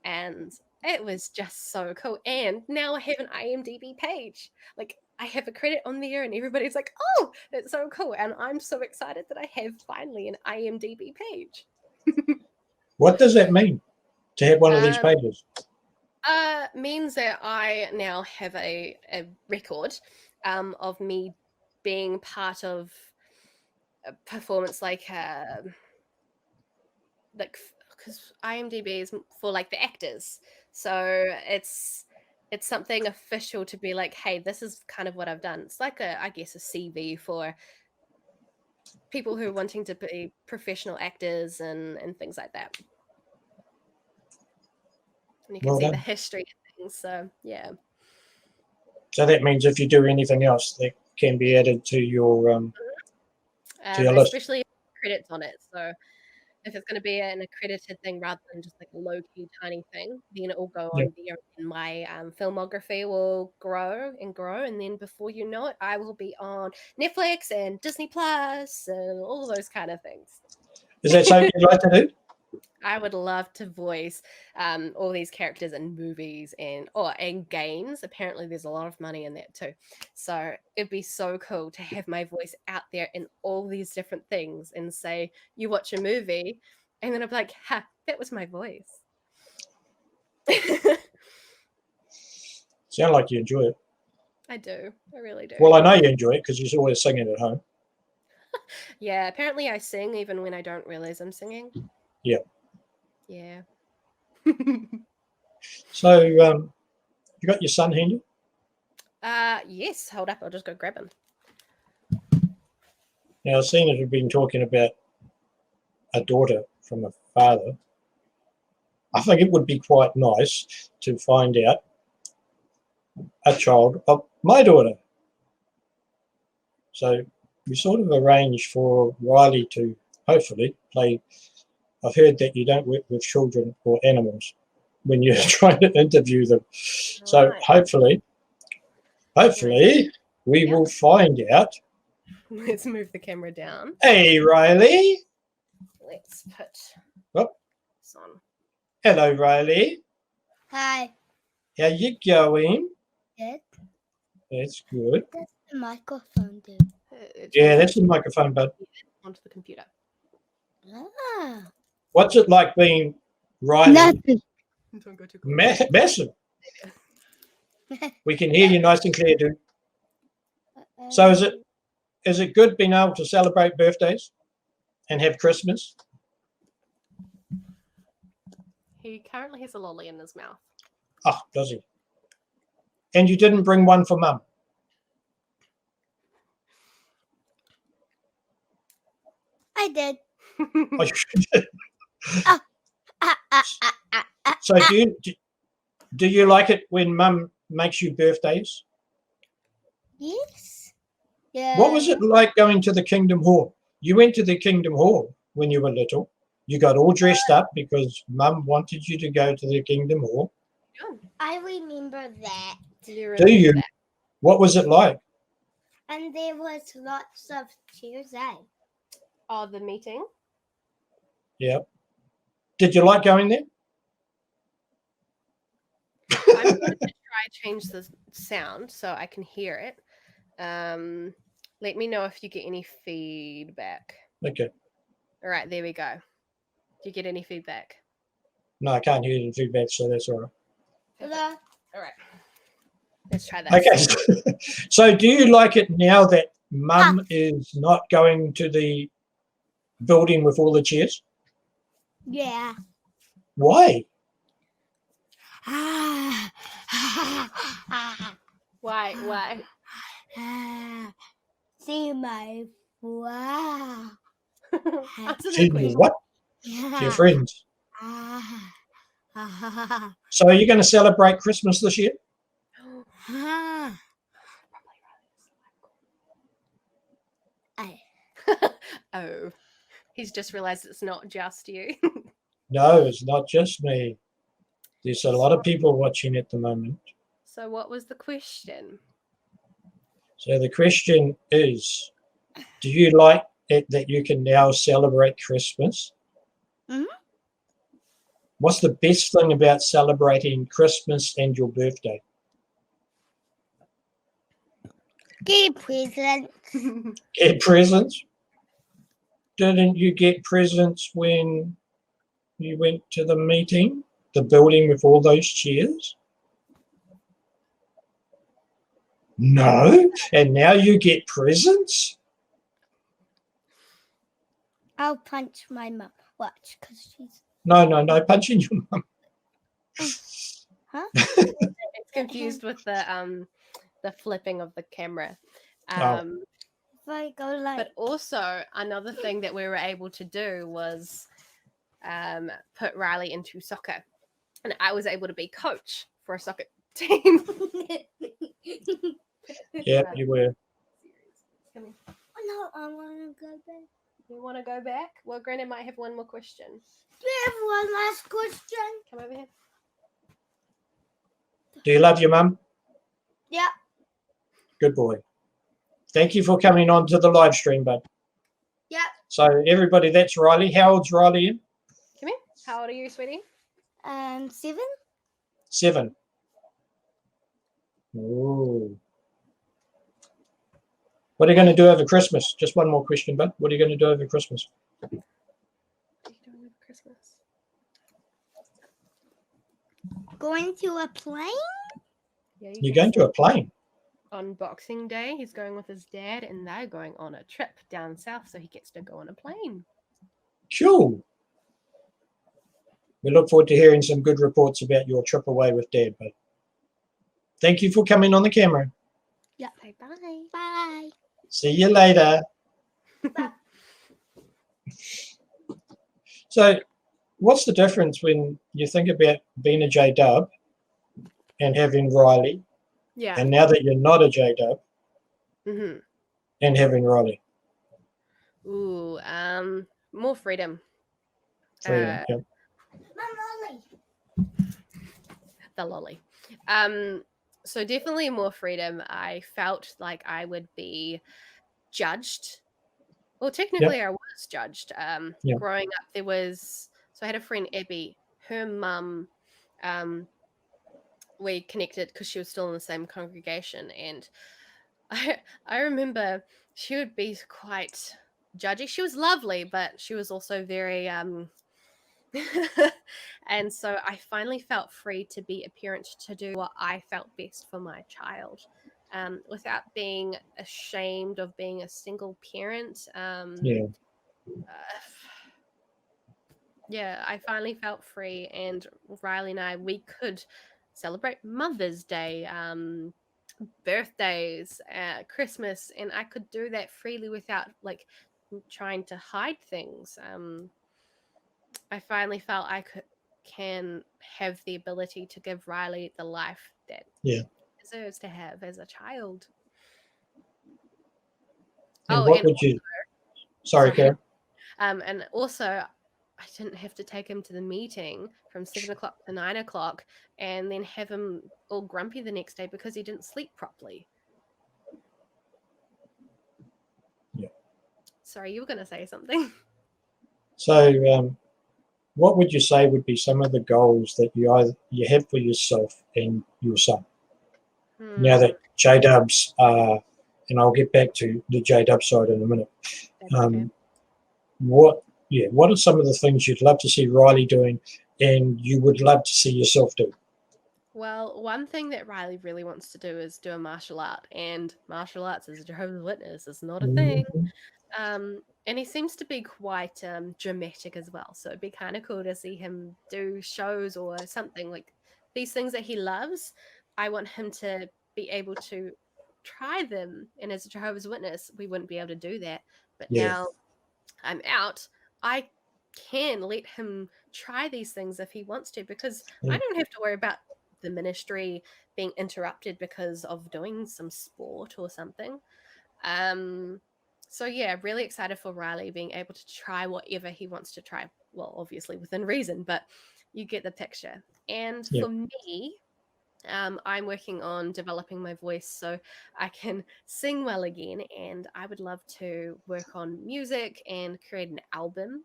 And it was just so cool. And now I have an IMDb page. Like I have a credit on there and everybody's like, oh, it's so cool. And I'm so excited that I have finally an IMDb page. What does that mean to have one of these pages? Means that I now have a record of me being part of a performance like because IMDb is for like the actors, so it's something official to be like, hey, this is kind of what I've done. It's like I guess a CV for people who are wanting to be professional actors and things like that. And you can see the history of things. So yeah. So that means if you do anything else, that can be added to your list. Especially credits on it. So if it's going to be an accredited thing rather than just like a low-key tiny thing, then it will go on there and my filmography will grow, and then before you know it, I will be on Netflix and Disney Plus and all those kind of things. Is that something you'd like to do? I would love to voice all these characters in movies and games. Apparently there's a lot of money in that too. So it'd be so cool to have my voice out there in all these different things and say, you watch a movie, and then I'd be like, ha, that was my voice. Sound like you enjoy it. I do. I really do. Well, I know you enjoy it because you're always singing at home. Yeah, apparently I sing even when I don't realize I'm singing. Yeah. Yeah. So, you got your son handy? Yes. Hold up. I'll just go grab him. Now, seeing as we've been talking about a daughter from a father, I think it would be quite nice to find out a child of my daughter. So we sort of arranged for Riley to hopefully play. I've heard that you don't work with children or animals when you're trying to interview them. So hopefully we will find out. Let's move the camera down. Hey, Riley. Let's put this on. Hello, Riley. Hi. How you going? Good. That's good. That's the microphone, dude. Yeah, that's the microphone, bud. Onto the computer. Ah. What's it like being Riley? Nothing. Don't go too close. Massive. We can hear you nice and clear, dude. So is it good being able to celebrate birthdays and have Christmas? He currently has a lolly in his mouth. Oh, does he? And you didn't bring one for Mum? I did. Oh, you did. So do you like it when Mum makes you birthdays? Yes. Yeah. What was it like going to the Kingdom Hall? You went to the Kingdom Hall when you were little. You got all dressed up because Mum wanted you to go to the Kingdom Hall. I remember that. Do you? What was it like? And there was lots of cheers, Oh, the meeting? Yeah. Did you like going there? I'm going to try change the sound so I can hear it. Let me know if you get any feedback. Okay. All right, there we go. Do you get any feedback? No, I can't hear the feedback, so that's all right. Hello. All right. Let's try that. Okay. So do you like it now that Mum is not going to the building with all the chairs? Yeah. Why? Why? See my wow. Answer See the question. what? Your friends. So are you going to celebrate Christmas this year? Oh, he's just realized it's not just you. No, it's not just me. There's a lot of people watching at the moment. So what was the question? So the question is, do you like it that you can now celebrate Christmas? Mhm. What's the best thing about celebrating Christmas and your birthday? Get present. Get presents? Didn't you get presents when you went to the meeting, the building with all those chairs? No, and now you get presents? I'll punch my mum. Watch, because she's. No, punching your mum. Huh? It's confused with the flipping of the camera. Oh. If I go like. But also another thing that we were able to do was put Riley into soccer, and I was able to be coach for a soccer team. Yeah, you were. Come here. No, I want to go back. You want to go back? Well, Granny might have one more question. Do you have one last question? Come over here. Do you love your mum? Yeah. Good boy. Thank you for coming on to the live stream, bud. Yeah. So everybody, that's Riley. How old's Riley in? Come here. How old are you, sweetie? 7. 7. Ooh. What are you going to do over Christmas? Just one more question, bud. What are you going to do over Christmas? What are you doing over Christmas? Going to a plane? Yeah, You're going to a plane. On Boxing Day, he's going with his dad, and they're going on a trip down south, so he gets to go on a plane. Cool. We look forward to hearing some good reports about your trip away with Dad, bud. Thank you for coming on the camera. Yeah. Bye-bye. Bye. See you later. So what's the difference when you think about being a JW and having Riley, Yeah. and now that you're not a JW Mm-hmm. and having Riley? Ooh, more freedom. Freedom, yeah. The lolly. So definitely more freedom. I felt like I would be judged. Well, technically I was judged. Yeah. Growing up, so I had a friend, Abby. Her mum, we connected because she was still in the same congregation, and I remember she would be quite judgy. She was lovely, but she was also very and so I finally felt free to be a parent, to do what I felt best for my child, without being ashamed of being a single parent. Yeah, I finally felt free, and Riley and I, we could celebrate Mother's Day, birthdays, Christmas, and I could do that freely without like trying to hide things. I finally felt I can have the ability to give Riley the life that he deserves to have as a child. And what would you? Sorry, Karen. And also, I didn't have to take him to the meeting from 7 o'clock to 9 o'clock and then have him all grumpy the next day because he didn't sleep properly. Yeah. Sorry, you were going to say something. So, what would you say would be some of the goals that you have for yourself and your son? Now that JWs are, and I'll get back to the JW side in a minute. Okay. What are some of the things you'd love to see Riley doing and you would love to see yourself do? Well, one thing that Riley really wants to do is do a martial art, and martial arts as a Jehovah's Witness is not a thing. And he seems to be quite dramatic as well, so it'd be kind of cool to see him do shows or something like these things that he loves. I want him to be able to try them. And as a Jehovah's Witness, we wouldn't be able to do that. But Yeah. now I'm out, I can let him try these things if he wants to, because I Mm. don't have to worry about the ministry being interrupted because of doing some sport or something. So yeah, really excited for Riley being able to try whatever he wants to try. Well, obviously within reason, but you get the picture. And Yeah. for me, I'm working on developing my voice so I can sing well again, and I would love to work on music and create an album.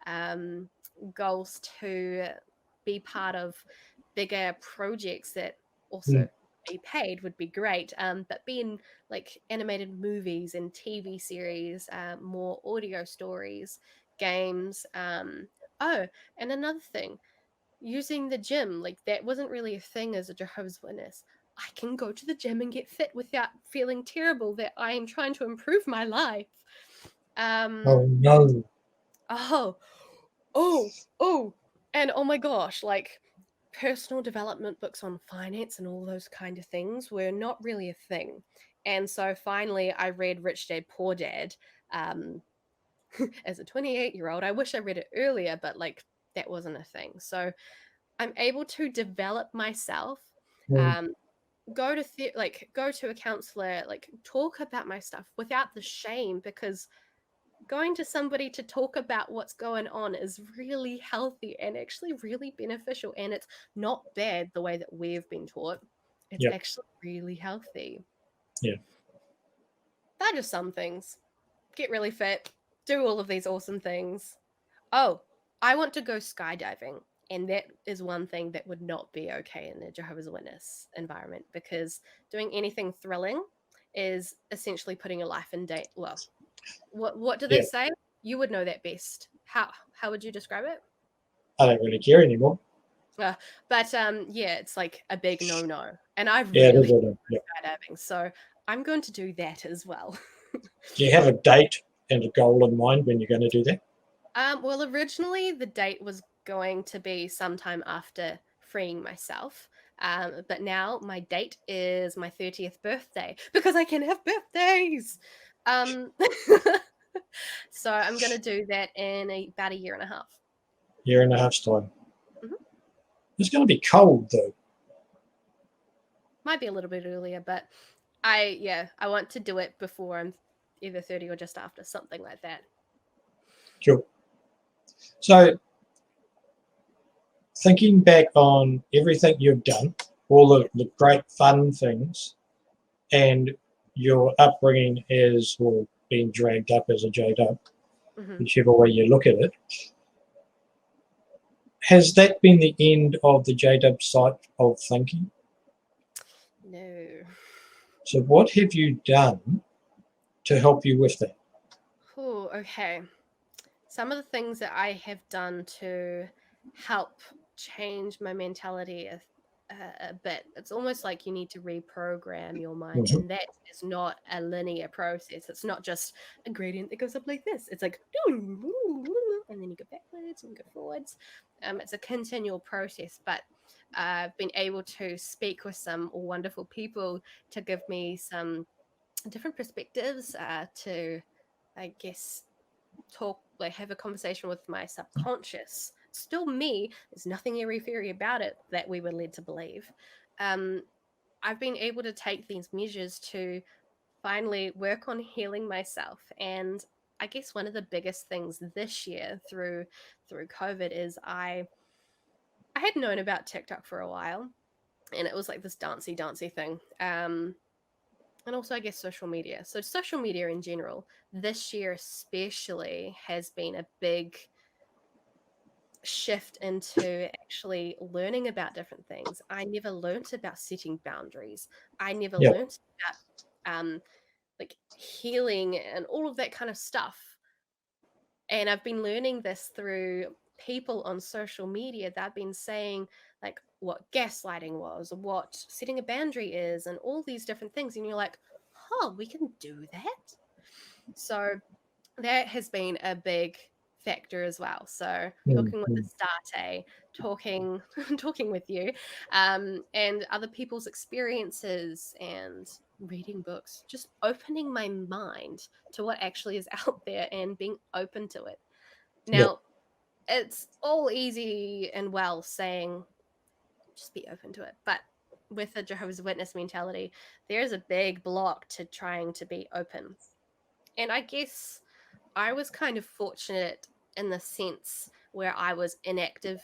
Um, Goals to be part of bigger projects that also Mm. be paid would be great. But being like animated movies and TV series, more audio stories, games. Oh, and another thing, using the gym, like that wasn't really a thing as a Jehovah's Witness. I can go to the gym and get fit without feeling terrible that I am trying to improve my life. Oh no. Oh, oh, and oh my gosh, like personal development books on finance and all those kind of things were not really a thing. And so finally, I read Rich Dad Poor Dad um, as a 28-year-old. I wish I read it earlier, but like that wasn't a thing. So I'm able to develop myself, Mm. um, go to a counselor, like talk about my stuff without the shame, because going to somebody to talk about what's going on is really healthy and actually really beneficial, and it's not bad the way that we've been taught. It's Yep. actually really healthy. Yeah. They're just some things. Get really fit, do all of these awesome things. Oh, I want to go skydiving. And that is one thing that would not be okay in a Jehovah's Witness environment, because doing anything thrilling is essentially putting your life in danger. Well, what do they Yeah. say? You would know that best. How would you describe it? I don't really care anymore. But yeah, it's like a big no. And I Yeah, it is. really Yeah. skydiving, so I'm going to do that as well. Do you have a date and a goal in mind when you're going to do that? Well, originally the date was going to be sometime after freeing myself. But now my date is my 30th birthday, because I can have birthdays. Um, so I'm going to do that in about a year and a half. Year and a half's time. Mhm. It's going to be cold though. Might be a little bit earlier, but I want to do it before I'm either 30 or just after, something like that. Cool. So, thinking back on everything you've done, all the great fun things, and your upbringing as, or being dragged up as a JW, Hmm. whichever way you look at it, has that been the end of the JW side of thinking? No. So, what have you done to help you with that? Oh, okay. Some of the things that I have done to help change my mentality a bit, it's almost like you need to reprogram your mind, Mhm. and that is not a linear process. It's not just a gradient that goes up like this. It's like, and then you go backwards and go forwards. It's a continual process, but I've been able to speak with some wonderful people to give me some different perspectives, to, I guess, talk, like have a conversation with my subconscious. Still me. There's nothing airy fairy about it that we were led to believe. um I've been able to take these measures to finally work on healing myself. And I guess one of the biggest things this year through COVID is I had known about TikTok for a while, and it was like this dancey thing. And also, I guess, social media. So social media in general this year especially has been a big shift into actually learning about different things. I never learnt about setting boundaries. I never Yeah. learnt about like healing and all of that kind of stuff. And I've been learning this through people on social media that have been saying like what gaslighting was, what setting a boundary is, and all these different things. And you're like, oh, we can do that. So that has been a big factor as well. So Mm, talking with Astarte, talking talking with you, and other people's experiences and reading books, just opening my mind to what actually is out there and being open to it. Yeah. Now, it's all easy and well saying just be open to it, but with a Jehovah's Witness mentality, there's a big block to trying to be open. And I guess I was kind of fortunate in the sense where I was inactive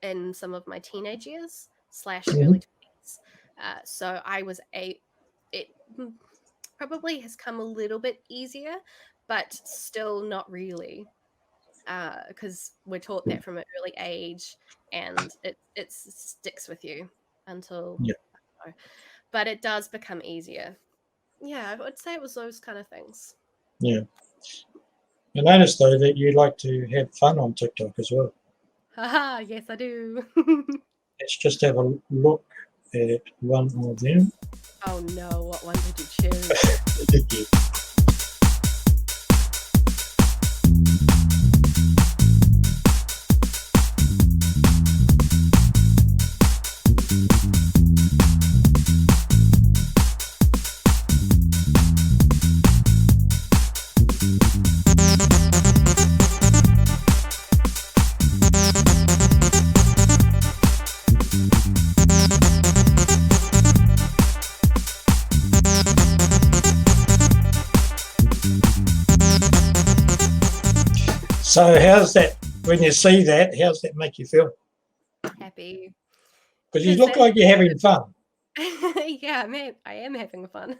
in some of my teenage years / early 20s. So I was it probably has come a little bit easier, but still not really, because we're taught that from an early age, and it sticks with you until, Yeah. I don't know. But it does become easier. Yeah, I would say it was those kind of things. Yeah. I noticed though that you like to have fun on TikTok as well. Haha, yes, I do. Let's just have a look at one of them. Oh no, what one did you choose? So how's that, when you see that, how's that make you feel? Happy. Because you Because look like you're having fun. yeah, man, I am having fun.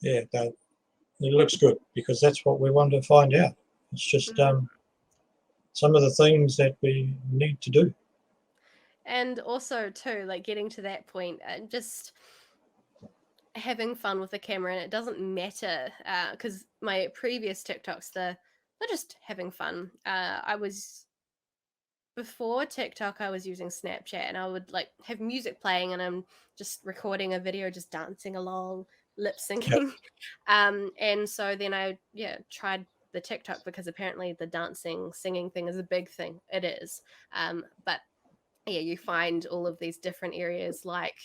Yeah, it looks good because that's what we want to find out. It's just some of the things that we need to do. And also too, like getting to that point and just having fun with the camera, and it doesn't matter because my previous TikToks, they're just having fun. I was before TikTok, I was using Snapchat, and I would like have music playing, and I'm just recording a video, just dancing along, lip syncing. And so then I tried the TikTok because apparently the dancing, singing thing is a big thing. It is, but yeah, you find all of these different areas like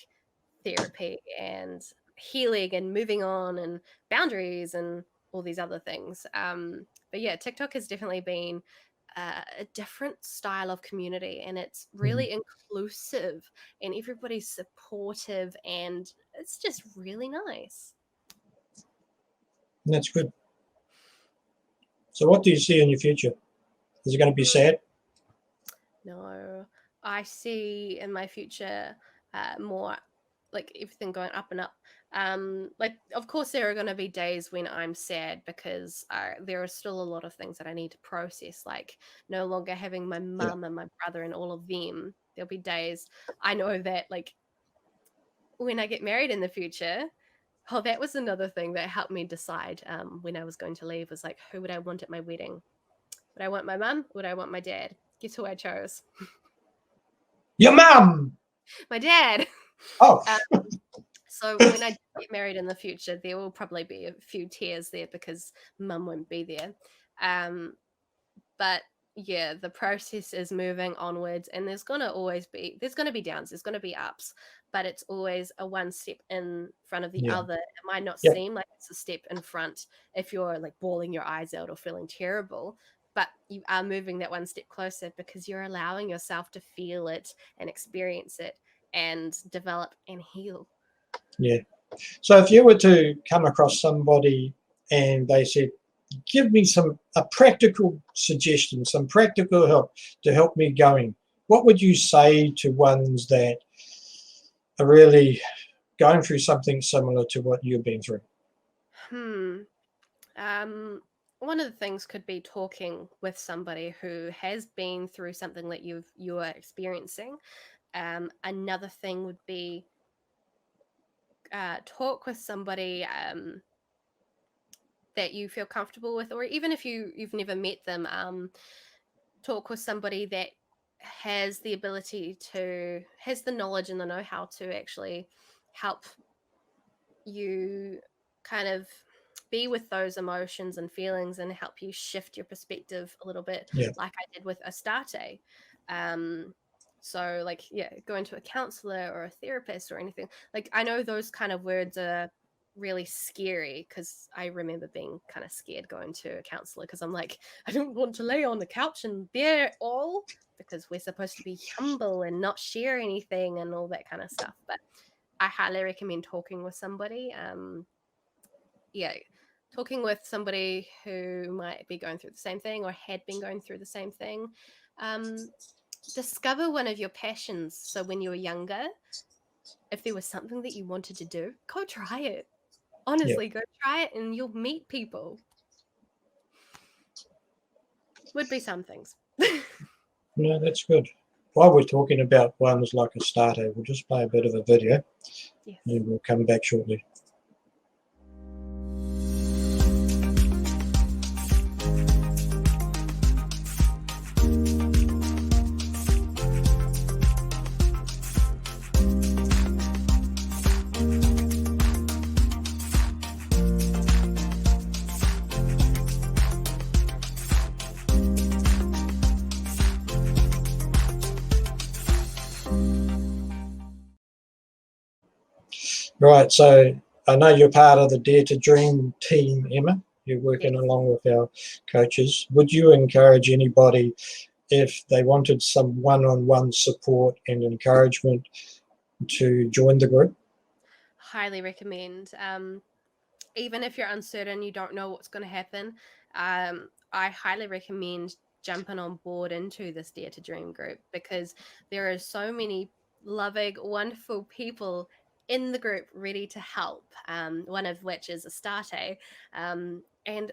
therapy and healing and moving on and boundaries and all these other things. But yeah, TikTok has definitely been a different style of community, and it's really inclusive, and everybody's supportive, and it's just really nice. And that's good. So what do you see in your future? Is it going to be sad? No, I see in my future more like everything going up and up. Like, of course, there are going to be days when I'm sad because there are still a lot of things that I need to process, like no longer having my mum and my brother and all of them. There'll be days I know that, like, when I get married in the future. Oh, that was another thing that helped me decide when I was going to leave, was like, who would I want at my wedding? Would I want my mum? Would I want my dad? Guess who I chose? Your mum! My dad. Oh. So when I get married in the future, there will probably be a few tears there because mum won't be there. But yeah, the process is moving onwards, and there's going to be downs, there's going to be ups, but it's always a one step in front of the other. It might not seem like it's a step in front if you're like bawling your eyes out or feeling terrible, but you are moving that one step closer because you're allowing yourself to feel it and experience it and develop and heal. Yeah. So if you were to come across somebody and they said, give me a practical suggestion, some practical help to help me going, what would you say to ones that are really going through something similar to what you've been through? One of the things could be talking with somebody who has been through something that you are experiencing. Another thing would be talk with somebody that you feel comfortable with, or even if you've never met them, talk with somebody that has the knowledge and the know-how to actually help you kind of be with those emotions and feelings and help you shift your perspective a little bit, Yeah. like I did with Astarte. So like, yeah, going to a counselor or a therapist or anything. Like, I know those kind of words are really scary, because I remember being kind of scared going to a counselor, because I'm like, I don't want to lay on the couch and bear it all, because we're supposed to be humble and not share anything and all that kind of stuff. But I highly recommend talking with somebody. Talking with somebody who might be going through the same thing or had been going through the same thing. Discover one of your passions. So when you were younger, if there was something that you wanted to do, go try it. Honestly, go try it and you'll meet people. Would be some things. No, that's good. While we're talking about ones like Astarte, we'll just play a bit of a video, Yes. and we'll come back shortly. Right, so I know you're part of the Dare to Dream team, Emma. You're working along with our coaches. Would you encourage anybody, if they wanted some one-on-one support and encouragement, to join the group? Highly recommend. Even if you're uncertain, you don't know what's going to happen, I highly recommend jumping on board into this Dare to Dream group, because there are so many loving, wonderful people in the group ready to help, one of which is Astarte. And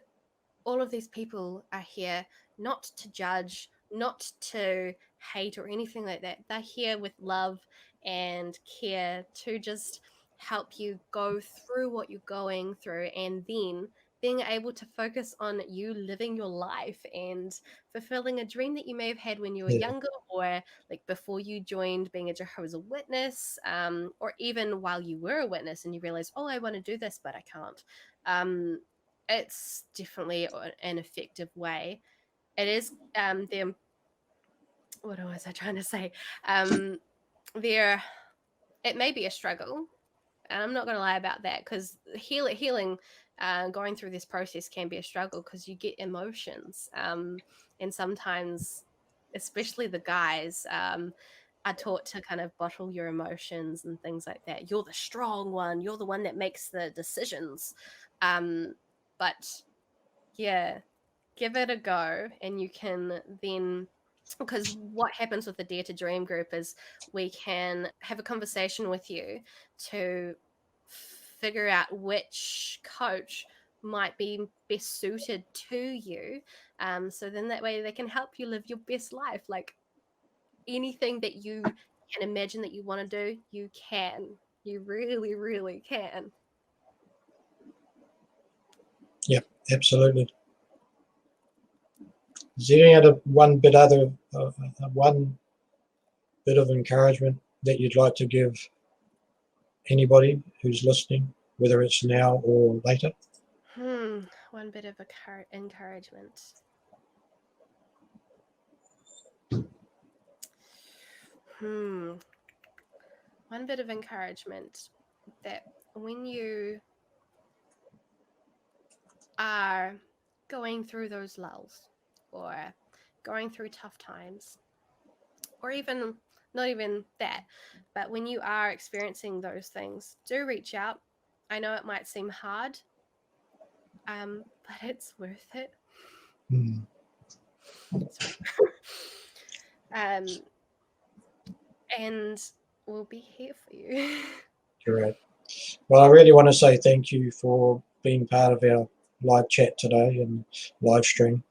all of these people are here not to judge, not to hate or anything like that. They're here with love and care to just help you go through what you're going through, and then being able to focus on you living your life and fulfilling a dream that you may have had when you were younger, or like before you joined being a Jehovah's Witness, or even while you were a witness and you realize, oh, I want to do this, but I can't. It's definitely an effective way. It is what was I trying to say? It may be a struggle, and I'm not going to lie about that, because healing, going through this process can be a struggle, because you get emotions, and sometimes, especially the guys, are taught to kind of bottle your emotions and things like that. You're the strong one. You're the one that makes the decisions. But yeah, give it a go, and you can then, because what happens with the Dare to Dream group is we can have a conversation with you to figure out which coach might be best suited to you. So then that way they can help you live your best life. Like, anything that you can imagine that you want to do, you can. You really, really can. Yeah, absolutely. Is there any other one bit of encouragement that you'd like to give anybody who's listening, whether it's now or later? One bit of encouragement. One bit of encouragement, that when you are going through those lulls, or going through tough times, or even not even that, but when you are experiencing those things, do reach out. I know it might seem hard, but it's worth it. And we'll be here for you. Great. Well, I really want to say thank you for being part of our live chat today and live stream.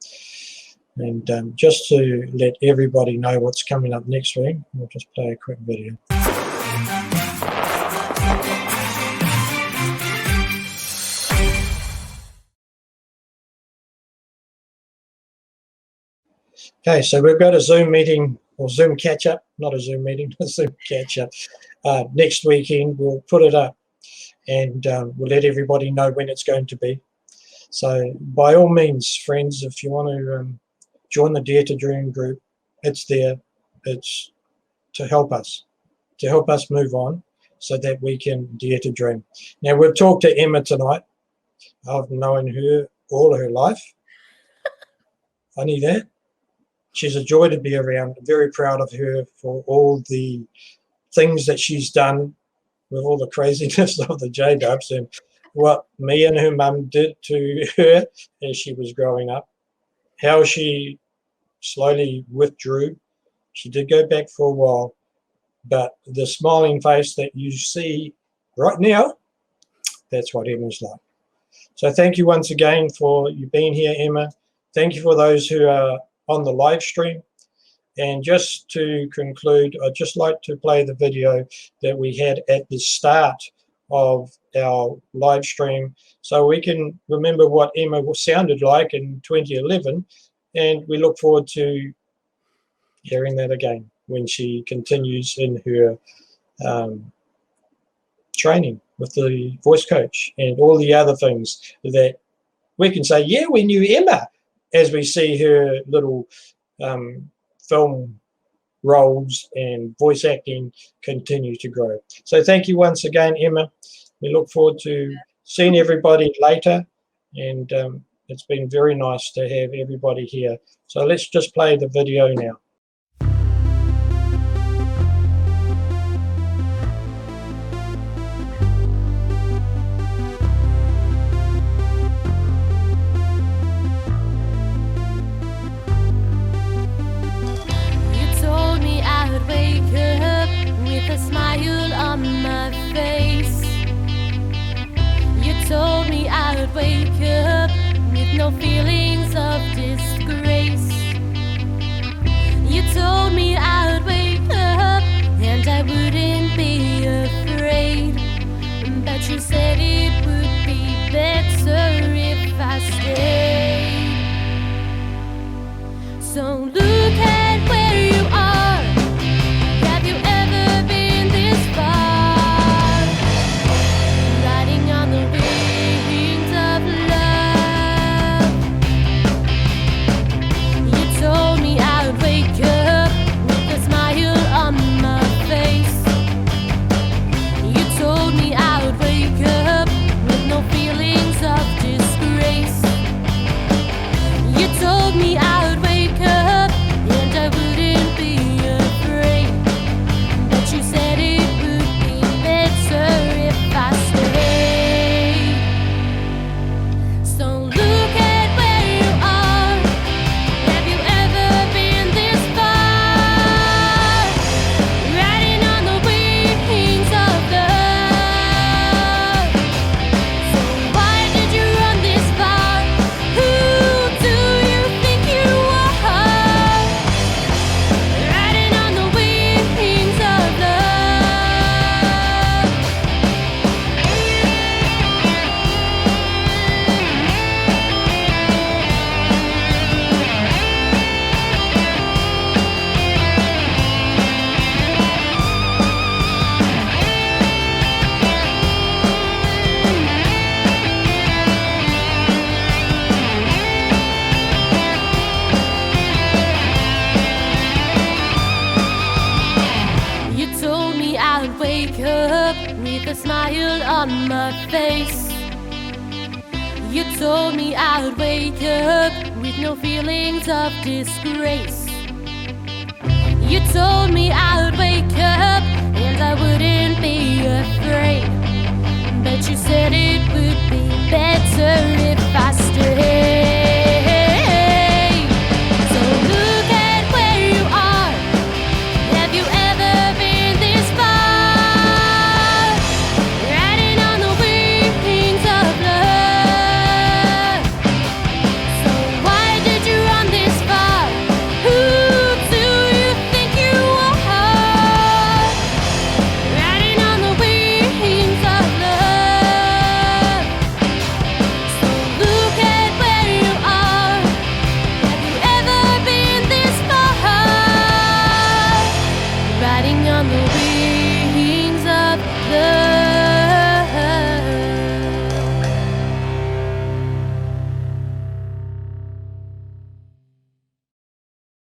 And just to let everybody know what's coming up next week, we'll just play a quick video. Okay, so we've got a Zoom meeting, or Zoom catch-up, not a Zoom meeting, a Zoom catch-up. Next weekend, we'll put it up, and we'll let everybody know when it's going to be. So by all means, friends, if you want to join the Dare to Dream group, it's there. It's to help us move on so that we can dare to dream. Now, we've talked to Emma tonight. I've known her all her life. Funny that. She's a joy to be around. Very proud of her for all the things that she's done with all the craziness of the JWs and what me and her mum did to her as she was growing up, how she slowly withdrew. She did go back for a while, but the smiling face that you see right now, that's what Emma's like. So thank you once again for you being here, Emma. Thank you for those who are on the live stream. And just to conclude, I'd just like to play the video that we had at the start of our live stream so we can remember what Emma sounded like in 2011, and we look forward to hearing that again when she continues in her training with the voice coach and all the other things that we can say, yeah, we knew Emma, as we see her little film roles and voice acting continue to grow. So thank you once again, Emma. We look forward to seeing everybody later, and it's been very nice to have everybody here. So let's just play the video now. A smile on my face. You told me I would wake up with no feelings of disgrace. You told me I would wake up and I wouldn't be afraid, but you said it would be better if I stayed. So look at where you are. Have you ever been this far? Riding on the wings of love. You told me I would wake up with a smile on my face. You told me I would wake up with no feelings of disgrace. You told me I would wake up and I wouldn't be afraid, but you said it would be better if I stayed. So look at where you are. Have you ever been this far? Riding on the wings of love. So why did you run this far? Who do you think you are? Riding on the wings of love. You told me I would wake up with a smile on my face. You told me I would wake up with no feelings of disgrace. You told me I would wake up and I wouldn't be afraid, but you said it would be better if I stayed. So look at where you are. Have you ever been this far? Riding on the wings of love. So why did you run this far? Who do you think you are? Riding on the wings of love. So look at where you are. Have you ever been this far? Riding on the wings of love.